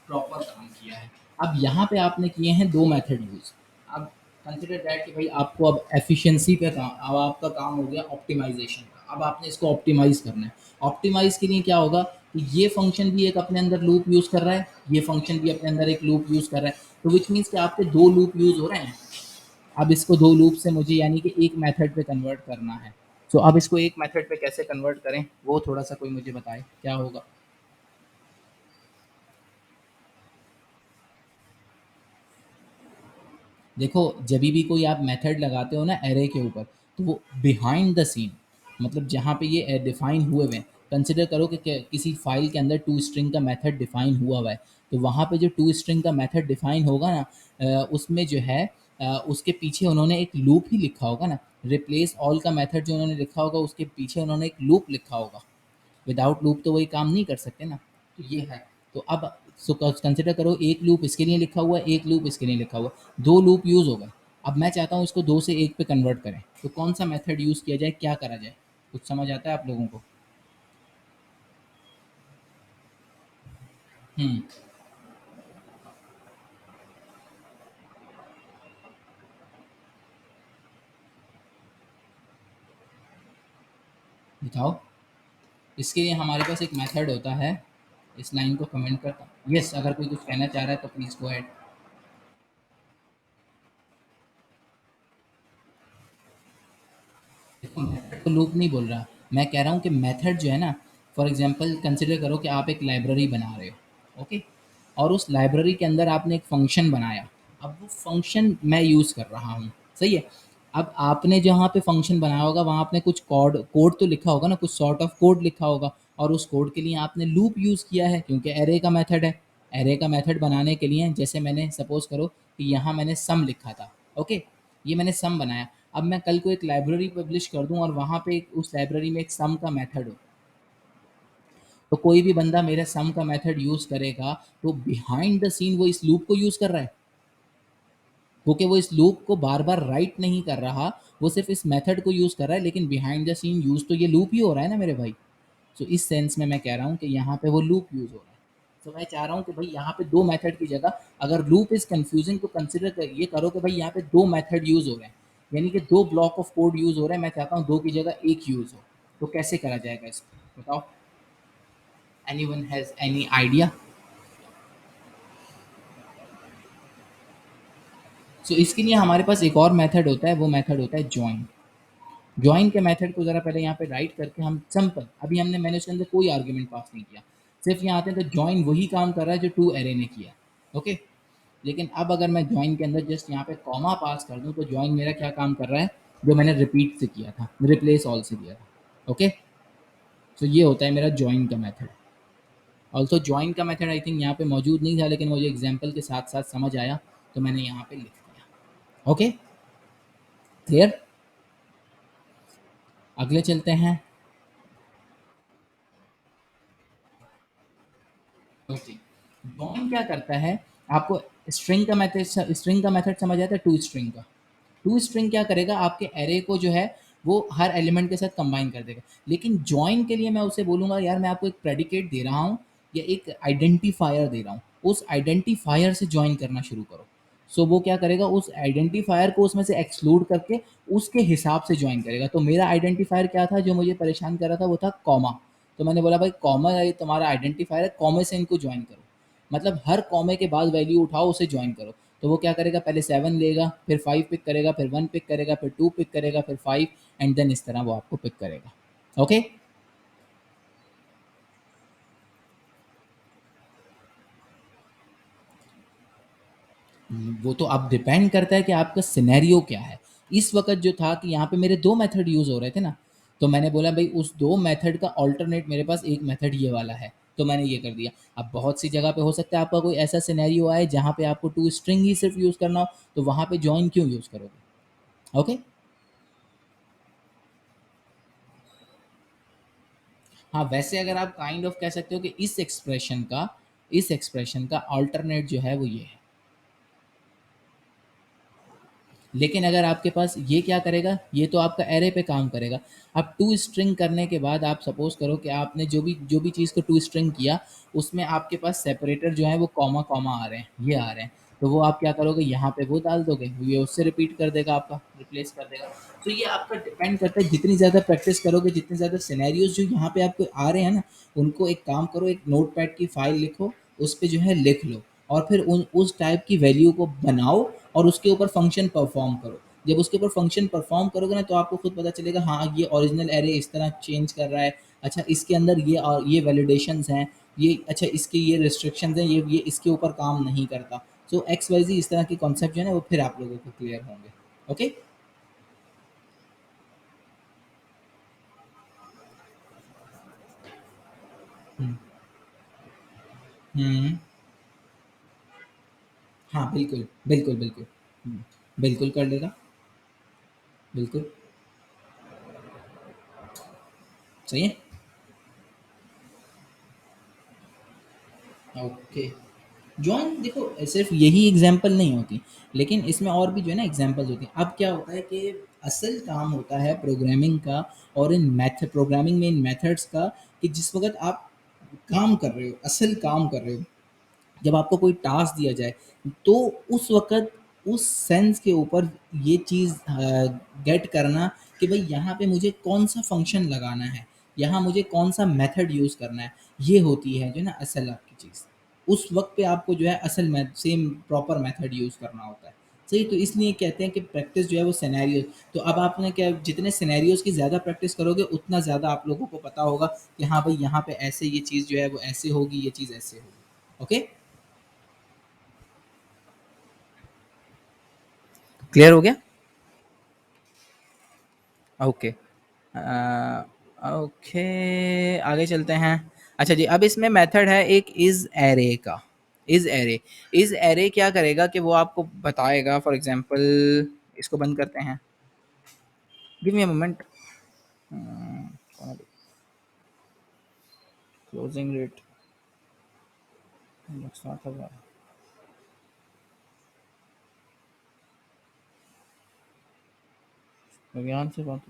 प्रॉपर काम किया है। अब यहाँ पे आपने किए हैं दो मेथड यूज़। अब कंसिडर दैट कि भाई आपको अब एफिशिएंसी पे काम, अब आपका काम हो गया ऑप्टिमाइजेशन का, अब आपने इसको ऑप्टिमाइज करना है। ऑप्टिमाइज के लिए क्या होगा कि ये फंक्शन भी एक अपने अंदर लूप यूज़ कर रहा है, ये फंक्शन भी अपने अंदर एक लूप यूज़ कर रहा है, तो विच मीन्स कि आपके दो लूप यूज़ हो रहे हैं। अब इसको दो लूप से मुझे यानी कि एक मेथड पे कन्वर्ट करना है। तो अब इसको एक मेथड पे कैसे कन्वर्ट करें, वो थोड़ा सा कोई मुझे बताए क्या होगा? देखो जब भी कोई आप मेथड लगाते हो ना एरे के ऊपर, तो वो बिहाइंड द सीन, मतलब जहाँ पे ये डिफाइन हुए हुए हैं, कंसिडर करो कि किसी फाइल के अंदर टू स्ट्रिंग का मेथड डिफाइन हुआ हुआ है, तो वहाँ पे जो टू स्ट्रिंग का मेथड डिफाइन होगा ना, उसमें जो है उसके पीछे उन्होंने एक लूप ही लिखा होगा ना। रिप्लेस ऑल का मेथड जो उन्होंने लिखा होगा उसके पीछे उन्होंने एक लूप लिखा होगा। विदाउट लूप तो वही काम नहीं कर सकते ना। तो ये है। तो अब सो कंसिडर करो एक लूप इसके लिए लिखा हुआ है, एक लूप इसके लिए लिखा हुआ है, दो लूप यूज़ हो गए। अब मैं चाहता हूँ इसको दो से एक पे कन्वर्ट करें, तो कौन सा मेथड यूज़ किया जाए, क्या करा जाए? कुछ समझ आता है आप लोगों को? हम्म, बताओ। इसके लिए हमारे पास एक मेथड होता है, इस लाइन को कमेंट करता हूँ। यस, अगर कोई कुछ कहना चाह रहा है तो प्लीज़ गो अहेड। देखो मेथड तो लूप नहीं बोल रहा, मैं कह रहा हूँ कि मेथड जो है ना, फॉर एग्जांपल कंसिडर करो कि आप एक लाइब्रेरी बना रहे हो, ओके, और उस लाइब्रेरी के अंदर आपने एक फंक्शन बनाया। अब वो फंक्शन मैं यूज़ कर रहा हूँ, सही है। अब आपने जहाँ पे फंक्शन बनाया होगा वहाँ आपने कुछ कोड कोड तो लिखा होगा ना, कुछ सॉर्ट ऑफ कोड लिखा होगा, और उस कोड के लिए आपने लूप यूज़ किया है क्योंकि एरे का मेथड है। एरे का मेथड बनाने के लिए जैसे मैंने सपोज करो कि यहाँ मैंने सम लिखा था, ओके, ये मैंने सम बनाया। अब मैं कल को एक लाइब्रेरी पब्लिश कर दूं और वहाँ पे उस लाइब्रेरी में एक सम का मेथड हो, तो कोई भी बंदा मेरे सम का मेथड यूज़ करेगा तो बिहाइंड द सीन वो इस लूप को यूज़ कर रहा है, क्योंकि वो इस लूप को बार बार राइट नहीं कर रहा, वो सिर्फ इस मेथड को यूज़ कर रहा है, लेकिन बिहाइंड द सीन यूज़ तो ये लूप ही हो रहा है ना मेरे भाई। तो इस सेंस में मैं कह रहा हूँ कि यहाँ पे वो लूप यूज़ हो रहा है। तो मैं चाह रहा हूँ कि भाई यहाँ पे दो मेथड की जगह अगर लूप इज़ कंफ्यूजिंग तो कंसिडर कर ये करो कि भाई यहाँ पे दो मेथड यूज़ हो रहे हैं, यानी कि दो ब्लॉक ऑफ कोड यूज़ हो रहे हैं। मैं चाहता हूँ दो की जगह एक यूज़ हो, तो कैसे करा जाएगा इसको बताओ? Anyone has any idea? So इसके लिए हमारे पास एक और मेथड होता है, वो मेथड होता है ज्वाइन। ज्वाइन के मेथड को ज़रा पहले यहाँ पे राइट करके हम सिंपल, अभी मैंने उसके अंदर कोई आर्ग्यूमेंट पास नहीं किया, सिर्फ यहाँ आते हैं तो ज्वाइन वही काम कर रहा है जो टू एरे ने किया, ओके। लेकिन अब अगर मैं ज्वाइन के अंदर जस्ट यहाँ पे कॉमा पास कर दूँ तो ज्वाइन मेरा क्या काम कर रहा है, जो मैंने रिपीट से किया था, रिप्लेस ऑल से किया था, ओके। तो ये होता है मेरा ज्वाइन का मेथड। ऑल्सो ज्वाइन का मेथड आई थिंक यहाँ पे मौजूद नहीं था, लेकिन मुझे एग्जाम्पल के साथ साथ समझ आया तो मैंने यहाँ पे लिख दिया, ओके, क्लियर। अगले चलते हैं। ओके, जॉइन क्या करता है, आपको स्ट्रिंग का मेथड समझ आता है, टू स्ट्रिंग का। टू स्ट्रिंग क्या करेगा, आपके एरे को जो है वो हर एलिमेंट के साथ कंबाइन कर देगा। लेकिन जॉइन के लिए मैं उसे बोलूँगा यार मैं आपको एक प्रेडिकेट दे रहा हूँ या एक आइडेंटिफायर दे रहा हूँ, उस आइडेंटिफायर से जॉइन करना शुरू करो। सो वो क्या करेगा, उस आइडेंटिफायर को उसमें से एक्सक्लूड करके उसके हिसाब से जॉइन करेगा। तो मेरा आइडेंटिफायर क्या था जो मुझे परेशान कर रहा था, वो था कॉमा। तो मैंने बोला भाई कॉमा ये तुम्हारा आइडेंटिफायर है, कॉमे से इनको ज्वाइन करो, मतलब हर कॉमे के बाद वैल्यू उठाओ उसे ज्वाइन करो। तो वो क्या करेगा, पहले 7 लेगा, फिर 5 पिक करेगा, फिर 1 पिक करेगा, फिर 2 पिक करेगा, फिर 5, एंड देन इस तरह वो आपको पिक करेगा, ओके। वो तो अब डिपेंड करता है कि आपका सिनेरियो क्या है। इस वक्त जो था कि यहाँ पे मेरे दो मेथड यूज़ हो रहे थे ना, तो मैंने बोला भाई उस दो मेथड का ऑल्टरनेट मेरे पास एक मेथड ये वाला है, तो मैंने ये कर दिया। अब बहुत सी जगह पे हो सकता है आपका कोई ऐसा सिनेरियो आए जहाँ पे आपको टू स्ट्रिंग ही सिर्फ यूज़ करना हो, तो वहाँ पे जॉइन क्यों यूज़ करोगे, ओके। हाँ, वैसे अगर आप काइंड ऑफ कह सकते हो कि इस एक्सप्रेशन का अल्टरनेट जो है वो ये है। लेकिन अगर आपके पास ये क्या करेगा, ये तो आपका एरे पे काम करेगा। अब टू स्ट्रिंग करने के बाद आप सपोज करो कि आपने जो भी चीज़ को टू स्ट्रिंग किया, उसमें आपके पास सेपरेटर जो है वो कॉमा कॉमा आ रहे हैं, ये आ रहे हैं। तो वो आप क्या करोगे, यहाँ पे वो डाल दोगे, ये उससे रिपीट कर देगा, आपका रिप्लेस कर देगा। तो ये आपका डिपेंड करता है, जितनी ज़्यादा प्रैक्टिस करोगे, जितने ज़्यादा सिनेरियोज जो यहाँ पे आपको आ रहे हैं ना, उनको एक काम करो, एक नोट पैड की फाइल लिखो, उस पे जो है लिख लो, और फिर उस टाइप की वैल्यू को बनाओ और उसके ऊपर फंक्शन परफॉर्म करो। जब उसके ऊपर फंक्शन परफॉर्म करोगे ना, तो आपको खुद पता चलेगा हाँ ये ओरिजिनल एरे इस तरह चेंज कर रहा है, अच्छा इसके अंदर ये और ये वैलिडेशंस हैं, ये अच्छा इसके ये रिस्ट्रिक्शंस हैं, ये इसके ऊपर काम नहीं करता। सो एक्स वाई जी इस तरह के कॉन्सेप्ट जो है ना वो फिर आप लोगों को क्लियर होंगे, ओके। हम्म। हम्म, हाँ बिल्कुल बिल्कुल बिल्कुल। बिल्कुल कर लेगा, बिल्कुल सही है, ओके। जॉइन देखो सिर्फ यही एग्जाम्पल नहीं होती, लेकिन इसमें और भी जो है ना एग्जाम्पल्स होती हैं। अब क्या होता है कि असल काम होता है प्रोग्रामिंग का, और इन मैथ प्रोग्रामिंग में इन मेथड्स का, कि जिस वक्त आप काम कर रहे हो, असल काम कर रहे हो, जब आपको कोई टास्क दिया जाए, तो उस वक़्त उस सेंस के ऊपर ये चीज़ गेट करना कि भई यहाँ पे मुझे कौन-सा फ़ंक्शन लगाना है, यहाँ मुझे कौन-सा मेथड यूज़ करना है, ये होती है जो ना असल आपकी चीज़। उस वक़्त पे आपको जो है असल में सेम प्रॉपर मेथड यूज़ करना होता है। सही, तो इसलिए कहते हैं कि प्रैक्टिस जो है वो सिनेरियो, तो अब आपने क्या, जितने सिनेरियोज़ की ज़्यादा प्रैक्टिस करोगे उतना ज़्यादा आप लोगों को पता होगा कि हाँ भाई यहाँ पे ऐसे ये चीज़ जो है वो ऐसे होगी, ये चीज़ ऐसे होगी। ओके? क्लियर हो गया? ओके। ओके, आगे चलते हैं। अच्छा जी, अब इसमें मेथड है एक इज़ एरे का। इज़ एरे क्या करेगा कि वो आपको बताएगा, फॉर एग्ज़ाम्पल इसको बंद करते हैं। Give me a moment. Closing rate विज्ञान से बात।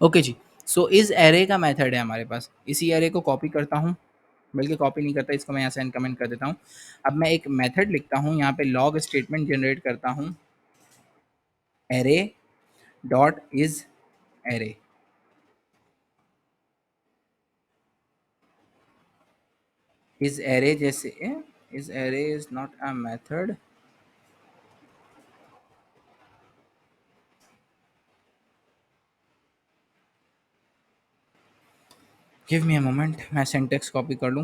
ओके जी, सो इस एरे का मेथड है हमारे पास। इसी एरे को कॉपी करता हूँ, बल्कि कॉपी नहीं करता, इसको मैं यहाँ से अनकमेंट कर देता हूँ। अब मैं एक मेथड लिखता हूँ, यहाँ पे लॉग स्टेटमेंट जनरेट करता हूँ, array dot is array. Is array जैसे is array is not a method. Give me a moment, मैं सिंटेक्स कॉपी कर लूँ।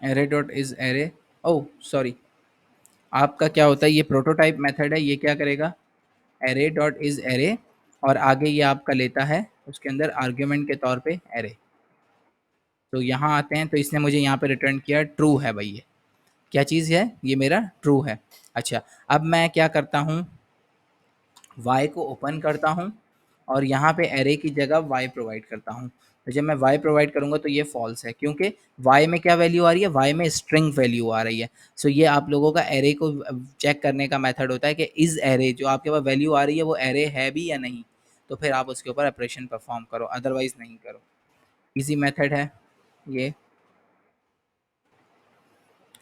Array dot is array, oh sorry, आपका क्या होता है, ये प्रोटोटाइप मेथड है, ये क्या करेगा, एरे डॉट इज एरे, और आगे ये आपका लेता है उसके अंदर आर्ग्यूमेंट के तौर पे एरे। तो यहाँ आते हैं, तो इसने मुझे यहाँ पे रिटर्न किया ट्रू है भाई, ये क्या चीज़ है, ये मेरा ट्रू है। अच्छा, अब मैं क्या करता हूँ, y को ओपन करता हूँ और यहाँ पे एरे की जगह y प्रोवाइड करता हूँ। तो जब मैं y प्रोवाइड करूँगा तो ये फॉल्स है, क्योंकि y में क्या वैल्यू आ रही है, y में स्ट्रिंग वैल्यू आ रही है। सो ये आप लोगों का एरे को चेक करने का मेथड होता है कि इस एरे जो आपके पास वैल्यू आ रही है वो एरे है भी या नहीं, तो फिर आप उसके ऊपर ऑपरेशन परफॉर्म करो, अदरवाइज नहीं करो। इजी मेथड है ये।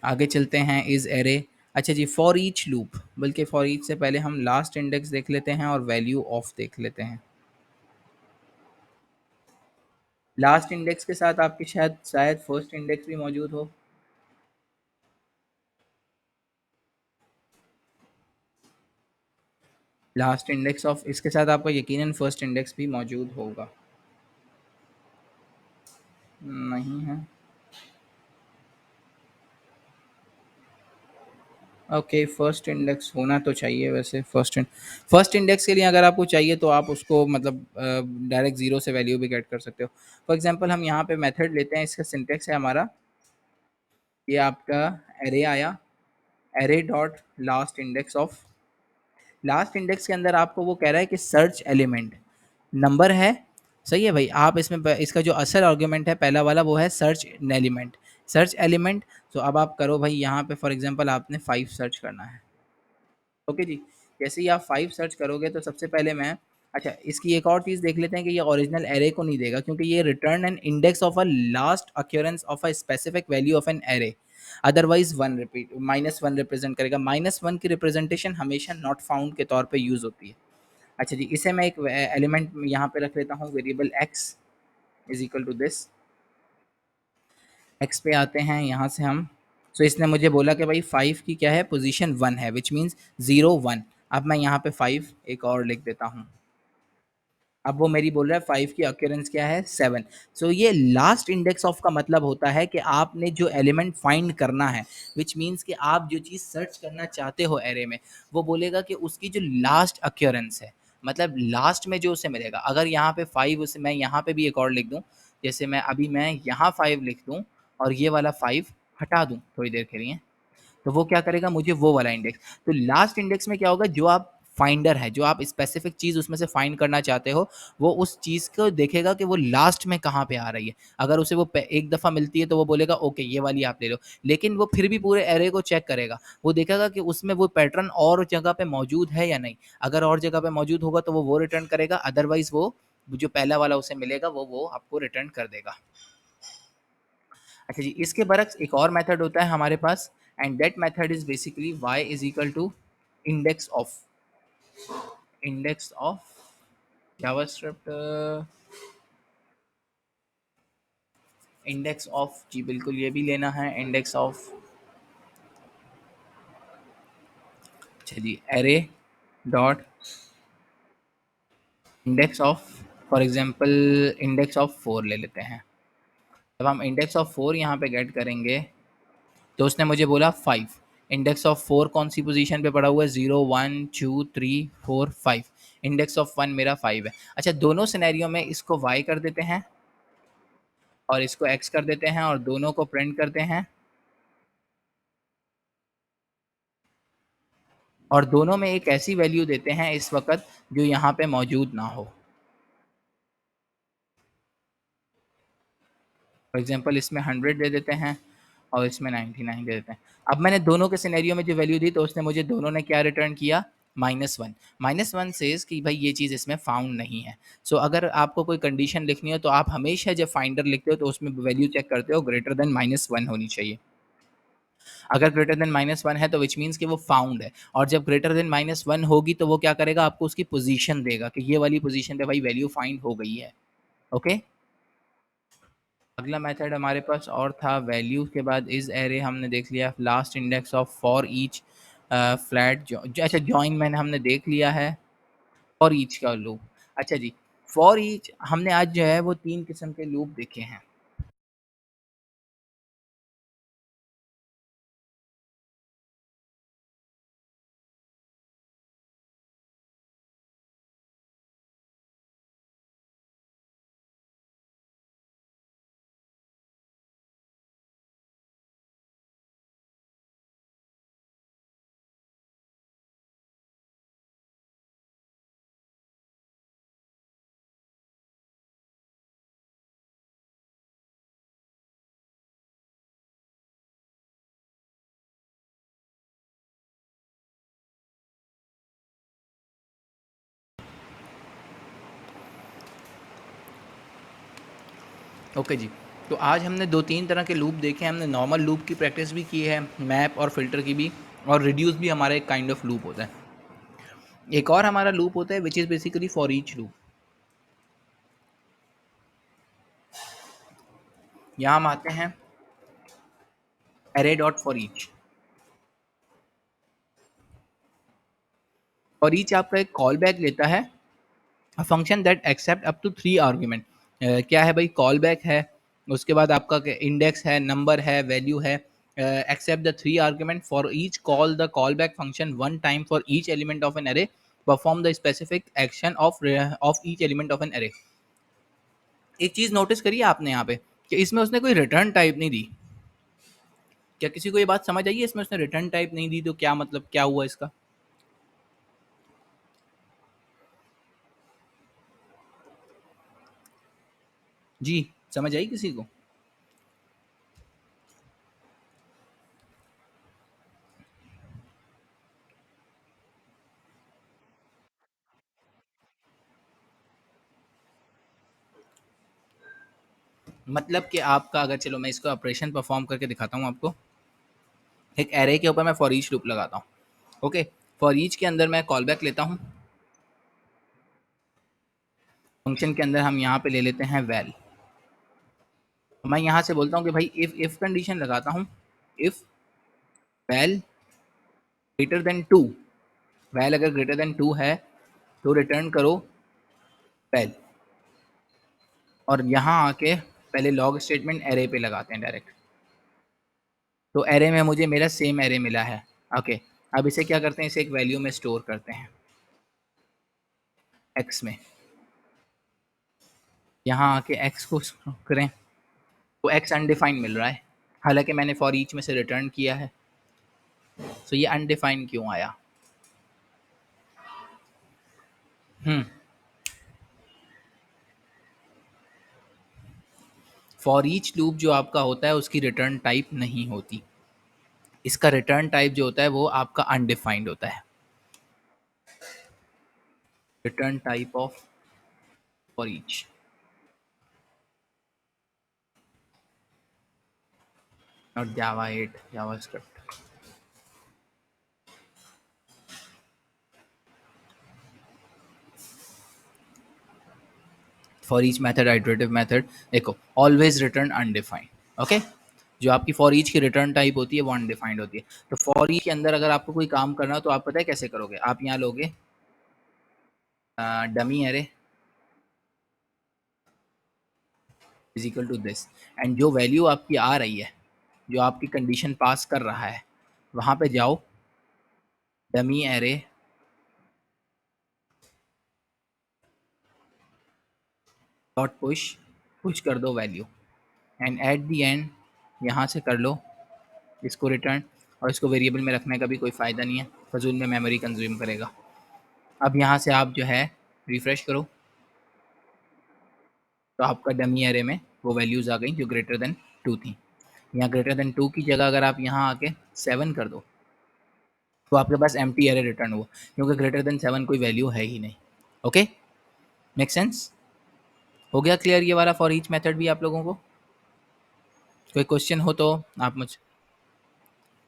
आगे चलते हैं इज एरे। अच्छा जी, फॉर ईच लूप, बल्कि फॉर ईच से पहले हम लास्ट इंडेक्स देख लेते हैं और वैल्यू ऑफ देख लेते हैं। लास्ट इंडेक्स के साथ आपके शायद शायद फर्स्ट इंडेक्स भी मौजूद हो। लास्ट इंडेक्स ऑफ इसके साथ आपका यकीनन फर्स्ट इंडेक्स भी मौजूद होगा। नहीं है। ओके, फर्स्ट इंडेक्स होना तो चाहिए वैसे। फर्स्ट इंडेक्स के लिए अगर आपको चाहिए तो आप उसको मतलब डायरेक्ट ज़ीरो से वैल्यू भी गेट कर सकते हो। फॉर एग्जांपल हम यहाँ पे मेथड लेते हैं, इसका सिंटेक्स है हमारा, ये आपका एरे आया, array dot last index of. Last index के अंदर आपको वो कह रहा है कि सर्च एलिमेंट नंबर है। सही है भाई, आप इसमें इसका जो असल आर्ग्यूमेंट है पहला वाला वो है सर्च एलिमेंट। सर्च एलिमेंट, तो अब आप करो भाई, यहाँ पे फॉर एग्जांपल आपने 5 सर्च करना है। ओके जी, जैसे ही आप 5 सर्च करोगे तो सबसे पहले मैं, अच्छा इसकी एक और चीज़ देख लेते हैं कि ये ओरिजिनल एरे को नहीं देगा, क्योंकि ये return an index of a last occurrence of a specific value of an array, otherwise one repeat -1 represent करेगा। -1 की रिप्रेजेंटेशन हमेशा नॉट फाउंड के तौर पे यूज़ होती है। अच्छा जी, इसे मैं एक एलिमेंट यहाँ पे रख लेता हूँ, variable x is equal to this. x पे आते हैं यहाँ से हम, सो इसने मुझे बोला कि भाई 5 की क्या है, पोजीशन 1 है, विच मीन्स 0 1। अब मैं यहाँ पे 5 एक और लिख देता हूँ। अब वो मेरी बोल रहा है 5 की अक्यूरेंस क्या है, 7। सो ये लास्ट इंडेक्स ऑफ का मतलब होता है कि आपने जो एलिमेंट फाइंड करना है, विच मीन्स कि आप जो चीज़ सर्च करना चाहते हो एरे में, वो बोलेगा कि उसकी जो लास्ट अक्यूरेंस है, मतलब लास्ट में जो उसे मिलेगा। अगर यहाँ पे 5 उसे मैं यहाँ पे भी एक और लिख दूँ, जैसे मैं यहाँ 5 लिख दूँ और ये वाला 5 हटा दूँ थोड़ी देर के लिए, तो वो क्या करेगा, मुझे वो वाला इंडेक्स। तो लास्ट इंडेक्स में क्या होगा, जो आप फाइंडर है, जो आप स्पेसिफिक चीज़ उसमें से फाइंड करना चाहते हो, वो उस चीज़ को देखेगा कि वो लास्ट में कहाँ पे आ रही है। अगर उसे वो एक दफ़ा मिलती है तो वो बोलेगा ओके ये वाली आप ले लो, लेकिन वो फिर भी पूरे एरे को चेक करेगा। वो देखेगा कि उसमें वो पैटर्न और जगह पे मौजूद है या नहीं। अगर और जगह पे मौजूद होगा तो वो रिटर्न करेगा, अदरवाइज वो जो पहला वाला उसे मिलेगा वो आपको रिटर्न कर देगा। अच्छा जी, इसके बरक्स एक और मेथड होता है हमारे पास, and that method is basically y is equal to index of index of JavaScript index of जी बिल्कुल ये भी लेना है इंडेक्स ऑफ। चलिए array dot index of for example index of 4 ले लेते हैं। जब हम इंडेक्स ऑफ 4 यहाँ पे गेट करेंगे तो उसने मुझे बोला 5। इंडेक्स ऑफ 4 कौन सी पोजीशन पे पड़ा हुआ है? 0 1 2 3 4 5। इंडेक्स ऑफ 1 मेरा 5 है। अच्छा दोनों सिनेरियो में इसको y कर देते हैं और इसको x कर देते हैं और दोनों को प्रिंट करते हैं और दोनों में एक ऐसी वैल्यू देते हैं इस वक्त जो यहाँ पे मौजूद ना हो। फॉर एग्जांपल इसमें 100 दे देते हैं और इसमें 99 दे देते हैं। अब मैंने दोनों के सिनेरियो में जो वैल्यू दी तो उसने मुझे दोनों ने क्या रिटर्न किया? -1। -1 सेज कि भाई ये चीज़ इसमें फाउंड नहीं है। सो अगर आपको कोई कंडीशन लिखनी हो तो आप हमेशा जब फाइंडर लिखते हो तो उसमें वैल्यू चेक करते हो ग्रेटर देन -1 होनी चाहिए। अगर ग्रेटर देन -1 है तो विच मीन्स कि वो फाउंड है और जब ग्रेटर देन -1 होगी तो वो क्या करेगा? आपको उसकी पोजीशन देगा कि ये वाली पोजीशन पे भाई वैल्यू फाइंड हो गई है। ओके? अगला मेथड हमारे पास और था वैल्यू के बाद इज एरे हमने देख लिया। Last index of for each flat अच्छा जॉइन मैंने हमने देख लिया है। फॉर ईच का लूप। अच्छा जी, फॉर ईच हमने आज जो है वो 3 किस्म के लूप देखे हैं। ओके जी, तो आज हमने 2-3 तरह के लूप देखे हैं। हमने नॉर्मल लूप की प्रैक्टिस भी की है, मैप और फिल्टर की भी, और रिड्यूस भी हमारा एक काइंड ऑफ लूप होता है। एक और हमारा लूप होता है which is basically for each loop. यहाँ हम आते हैं array dot for each. For each आपका एक कॉल बैक लेता है a function that accept up to 3 argument. क्या है भाई? कॉल बैक है, उसके बाद आपका इंडेक्स है, नंबर है, वैल्यू है। Accept the 3 argument for each call the call back function one time for each element of an array perform the specific action of each element of an array. एक चीज़ notice करिए आपने यहाँ पे कि इसमें उसने कोई रिटर्न टाइप नहीं दी। क्या किसी को ये बात समझ आई है? इसमें उसने रिटर्न टाइप नहीं दी तो क्या मतलब क्या हुआ इसका? जी, समझ आई किसी को? मतलब कि आपका अगर चलो मैं इसको ऑपरेशन परफॉर्म करके दिखाता हूँ आपको। एक एरे के ऊपर मैं फॉर ईच लूप लगाता हूँ। ओके, फॉर ईच के अंदर मैं कॉल बैक लेता हूँ। फंक्शन के अंदर हम यहाँ पे ले लेते हैं वैल। मैं यहाँ से बोलता हूँ कि भाई इफ कंडीशन लगाता हूँ, if val greater than 2। Val अगर ग्रेटर देन 2 है तो रिटर्न करो वैल। और यहाँ आके पहले लॉग स्टेटमेंट एरे पे लगाते हैं डायरेक्ट। तो एरे में मुझे मेरा सेम एरे मिला है। ओके, अब इसे क्या करते हैं? इसे एक वैल्यू में स्टोर करते हैं एक्स में। यहाँ आके एक्स को करें तो एक्स अनडिफाइंड मिल रहा है, हालांकि मैंने फॉर ईच में से रिटर्न किया है। सो ये अनडिफाइंड क्यों आया? हम्म फॉर ईच लूप जो आपका होता है उसकी रिटर्न टाइप नहीं होती। इसका रिटर्न टाइप जो होता है वो आपका अनडिफाइंड होता है। Return type of for each. Not Java 8, JavaScript. For each method, iterative method, देखो ऑलवेज रिटर्न अनडिफाइंड। ओके, जो आपकी फॉर ईच की रिटर्न टाइप होती है वो अनडिफाइंड होती है। तो फॉर ईच के अंदर अगर आपको कोई काम करना हो तो आप पता है कैसे करोगे, आप यहाँ लोगे dummy array is equal to this, and जो वैल्यू आपकी आ रही है, जो आपकी कंडीशन पास कर रहा है, वहाँ पे जाओ, dummy array dot push, push कर दो value, and at the and यहाँ से कर लो इसको रिटर्न। और इसको वेरिएबल में रखने का भी कोई फ़ायदा नहीं है, फजूल में मेमोरी कंज्यूम करेगा। अब यहाँ से आप जो है रिफ़्रेश करो, तो आपका डमी एरे में वो वैल्यूज़ आ गई जो ग्रेटर देन 2 थी। यहाँ ग्रेटर देन 2 की जगह अगर आप यहाँ आके 7 कर दो तो आपके पास एम्प्टी एरे रिटर्न हुआ, क्योंकि ग्रेटर देन 7 कोई वैल्यू है ही नहीं। Okay, make sense? हो गया क्लियर ये वाला फॉर ईच मेथड भी आप लोगों को? कोई क्वेश्चन हो तो आप मुझ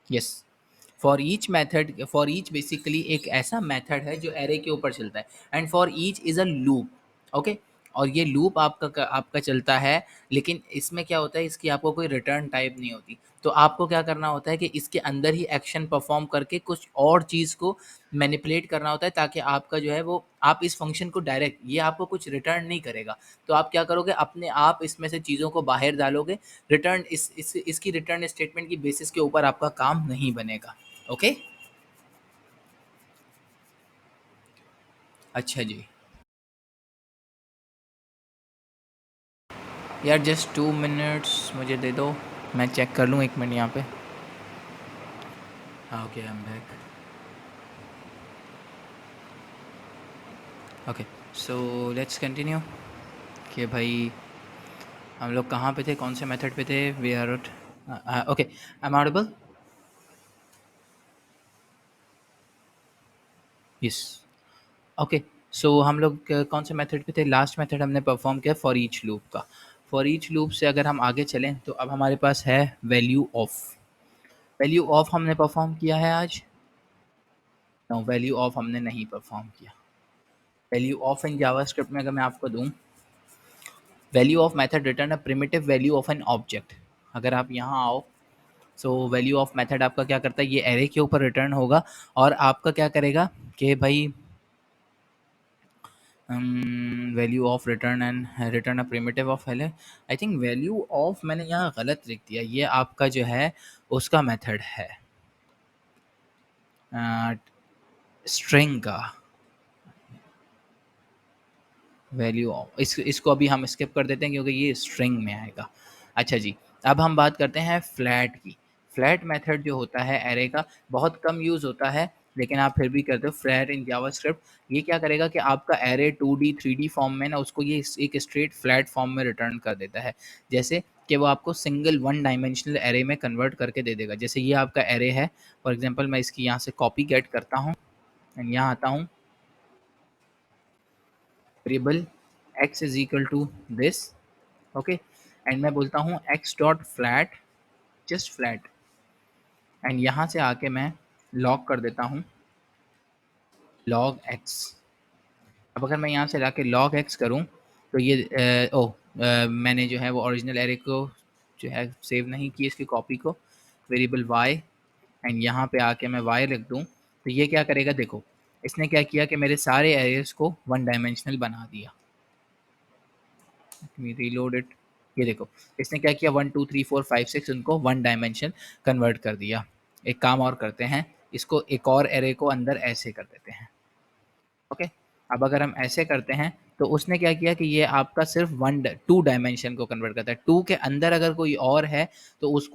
यस। फॉर ईच बेसिकली एक ऐसा मेथड है जो एरे के ऊपर चलता है, and for each is a loop. Okay, और ये लूप आपका चलता है, लेकिन इसमें क्या होता है, इसकी आपको कोई रिटर्न टाइप नहीं होती। तो आपको क्या करना होता है कि इसके अंदर ही एक्शन परफॉर्म करके कुछ और चीज़ को मैनिपुलेट करना होता है, ताकि आपका जो है वो आप इस फंक्शन को डायरेक्ट, ये आपको कुछ रिटर्न नहीं करेगा। तो आप क्या करोगे, अपने आप इसमें से चीज़ों को बाहर डालोगे, रिटर्न इसकी रिटर्न स्टेटमेंट की बेसिस के ऊपर आपका काम नहीं बनेगा। ओके, अच्छा जी। यार जस्ट 2 मिनट्स मुझे दे दो, मैं चेक कर लूँ 1 मिनट यहाँ पे। हाँ okay, I am back. Okay, so let's continue कि भाई हम लोग कहाँ पे थे, कौन से मेथड पे थे? We are okay, I am audible? Yes. Okay, so हम लोग कौन से मेथड पे थे? लास्ट मेथड हमने परफॉर्म किया फॉर ईच लूप का। फॉर ईच लूप से अगर हम आगे चलें तो अब हमारे पास है वैल्यू ऑफ। वैल्यू ऑफ हमने परफॉर्म किया है आज? नो, वैल्यू ऑफ हमने नहीं परफॉर्म किया। वैल्यू ऑफ इन जावास्क्रिप्ट में अगर मैं आपको दूं, value of method return a primitive value of an object. अगर आप यहाँ आओ, सो वैल्यू ऑफ मेथड आपका क्या करता है, ये एरे के ऊपर रिटर्न होगा, और आपका क्या करेगा कि भाई value of return and return a primitive of L. I think value of मैंने यहाँ गलत लिख दिया, ये आपका जो है उसका मेथड है स्ट्रिंग का। वैल्यू ऑफ इसको अभी हम स्किप कर देते हैं क्योंकि ये स्ट्रिंग में आएगा। अच्छा जी, अब हम बात करते हैं फ्लैट की। फ्लैट मेथड जो होता है एरे का, बहुत कम यूज़ होता है, लेकिन आप फिर भी करते हो फ्लैट इन जावास्क्रिप्ट। ये क्या करेगा कि आपका एरे 2D 3D फॉर्म में ना, उसको ये एक स्ट्रेट फ्लैट फॉर्म में रिटर्न कर देता है, जैसे कि वो आपको सिंगल 1 डायमेंशनल एरे में कन्वर्ट करके दे देगा। जैसे ये आपका एरे है, फॉर एग्जांपल मैं इसकी यहाँ से कॉपी गेट करता हूँ, एंड यहाँ आता हूँ, variable x is equal to this. Okay, and मैं बोलता हूँ x dot flat, just flat, and यहाँ से आके मैं लॉग कर देता हूँ लॉग x। अब अगर मैं यहाँ से लाके लॉग x करूँ तो ये मैंने जो है वो ओरिजिनल एरे को जो है सेव नहीं की, इसकी कॉपी को, वेरिएबल y, एंड यहाँ पे आके मैं y लिख दूँ, तो ये क्या करेगा, देखो इसने क्या किया कि मेरे सारे एरेज को 1 डायमेंशनल बना दिया। रीलोड इट, ये देखो इसने क्या किया, 1 2 3 4 5 6 उनको 1 डायमेंशन कन्वर्ट कर दिया। एक काम और करते हैं, इसको एक और एरे को अंदर ऐसे कर देते हैं। ओके, अब अगर हम ऐसे करते हैं तो उसने क्या किया कि ये आपका सिर्फ 2 डायमेंशन को कन्वर्ट करता है। 2 के अंदर अगर कोई और है तो उसको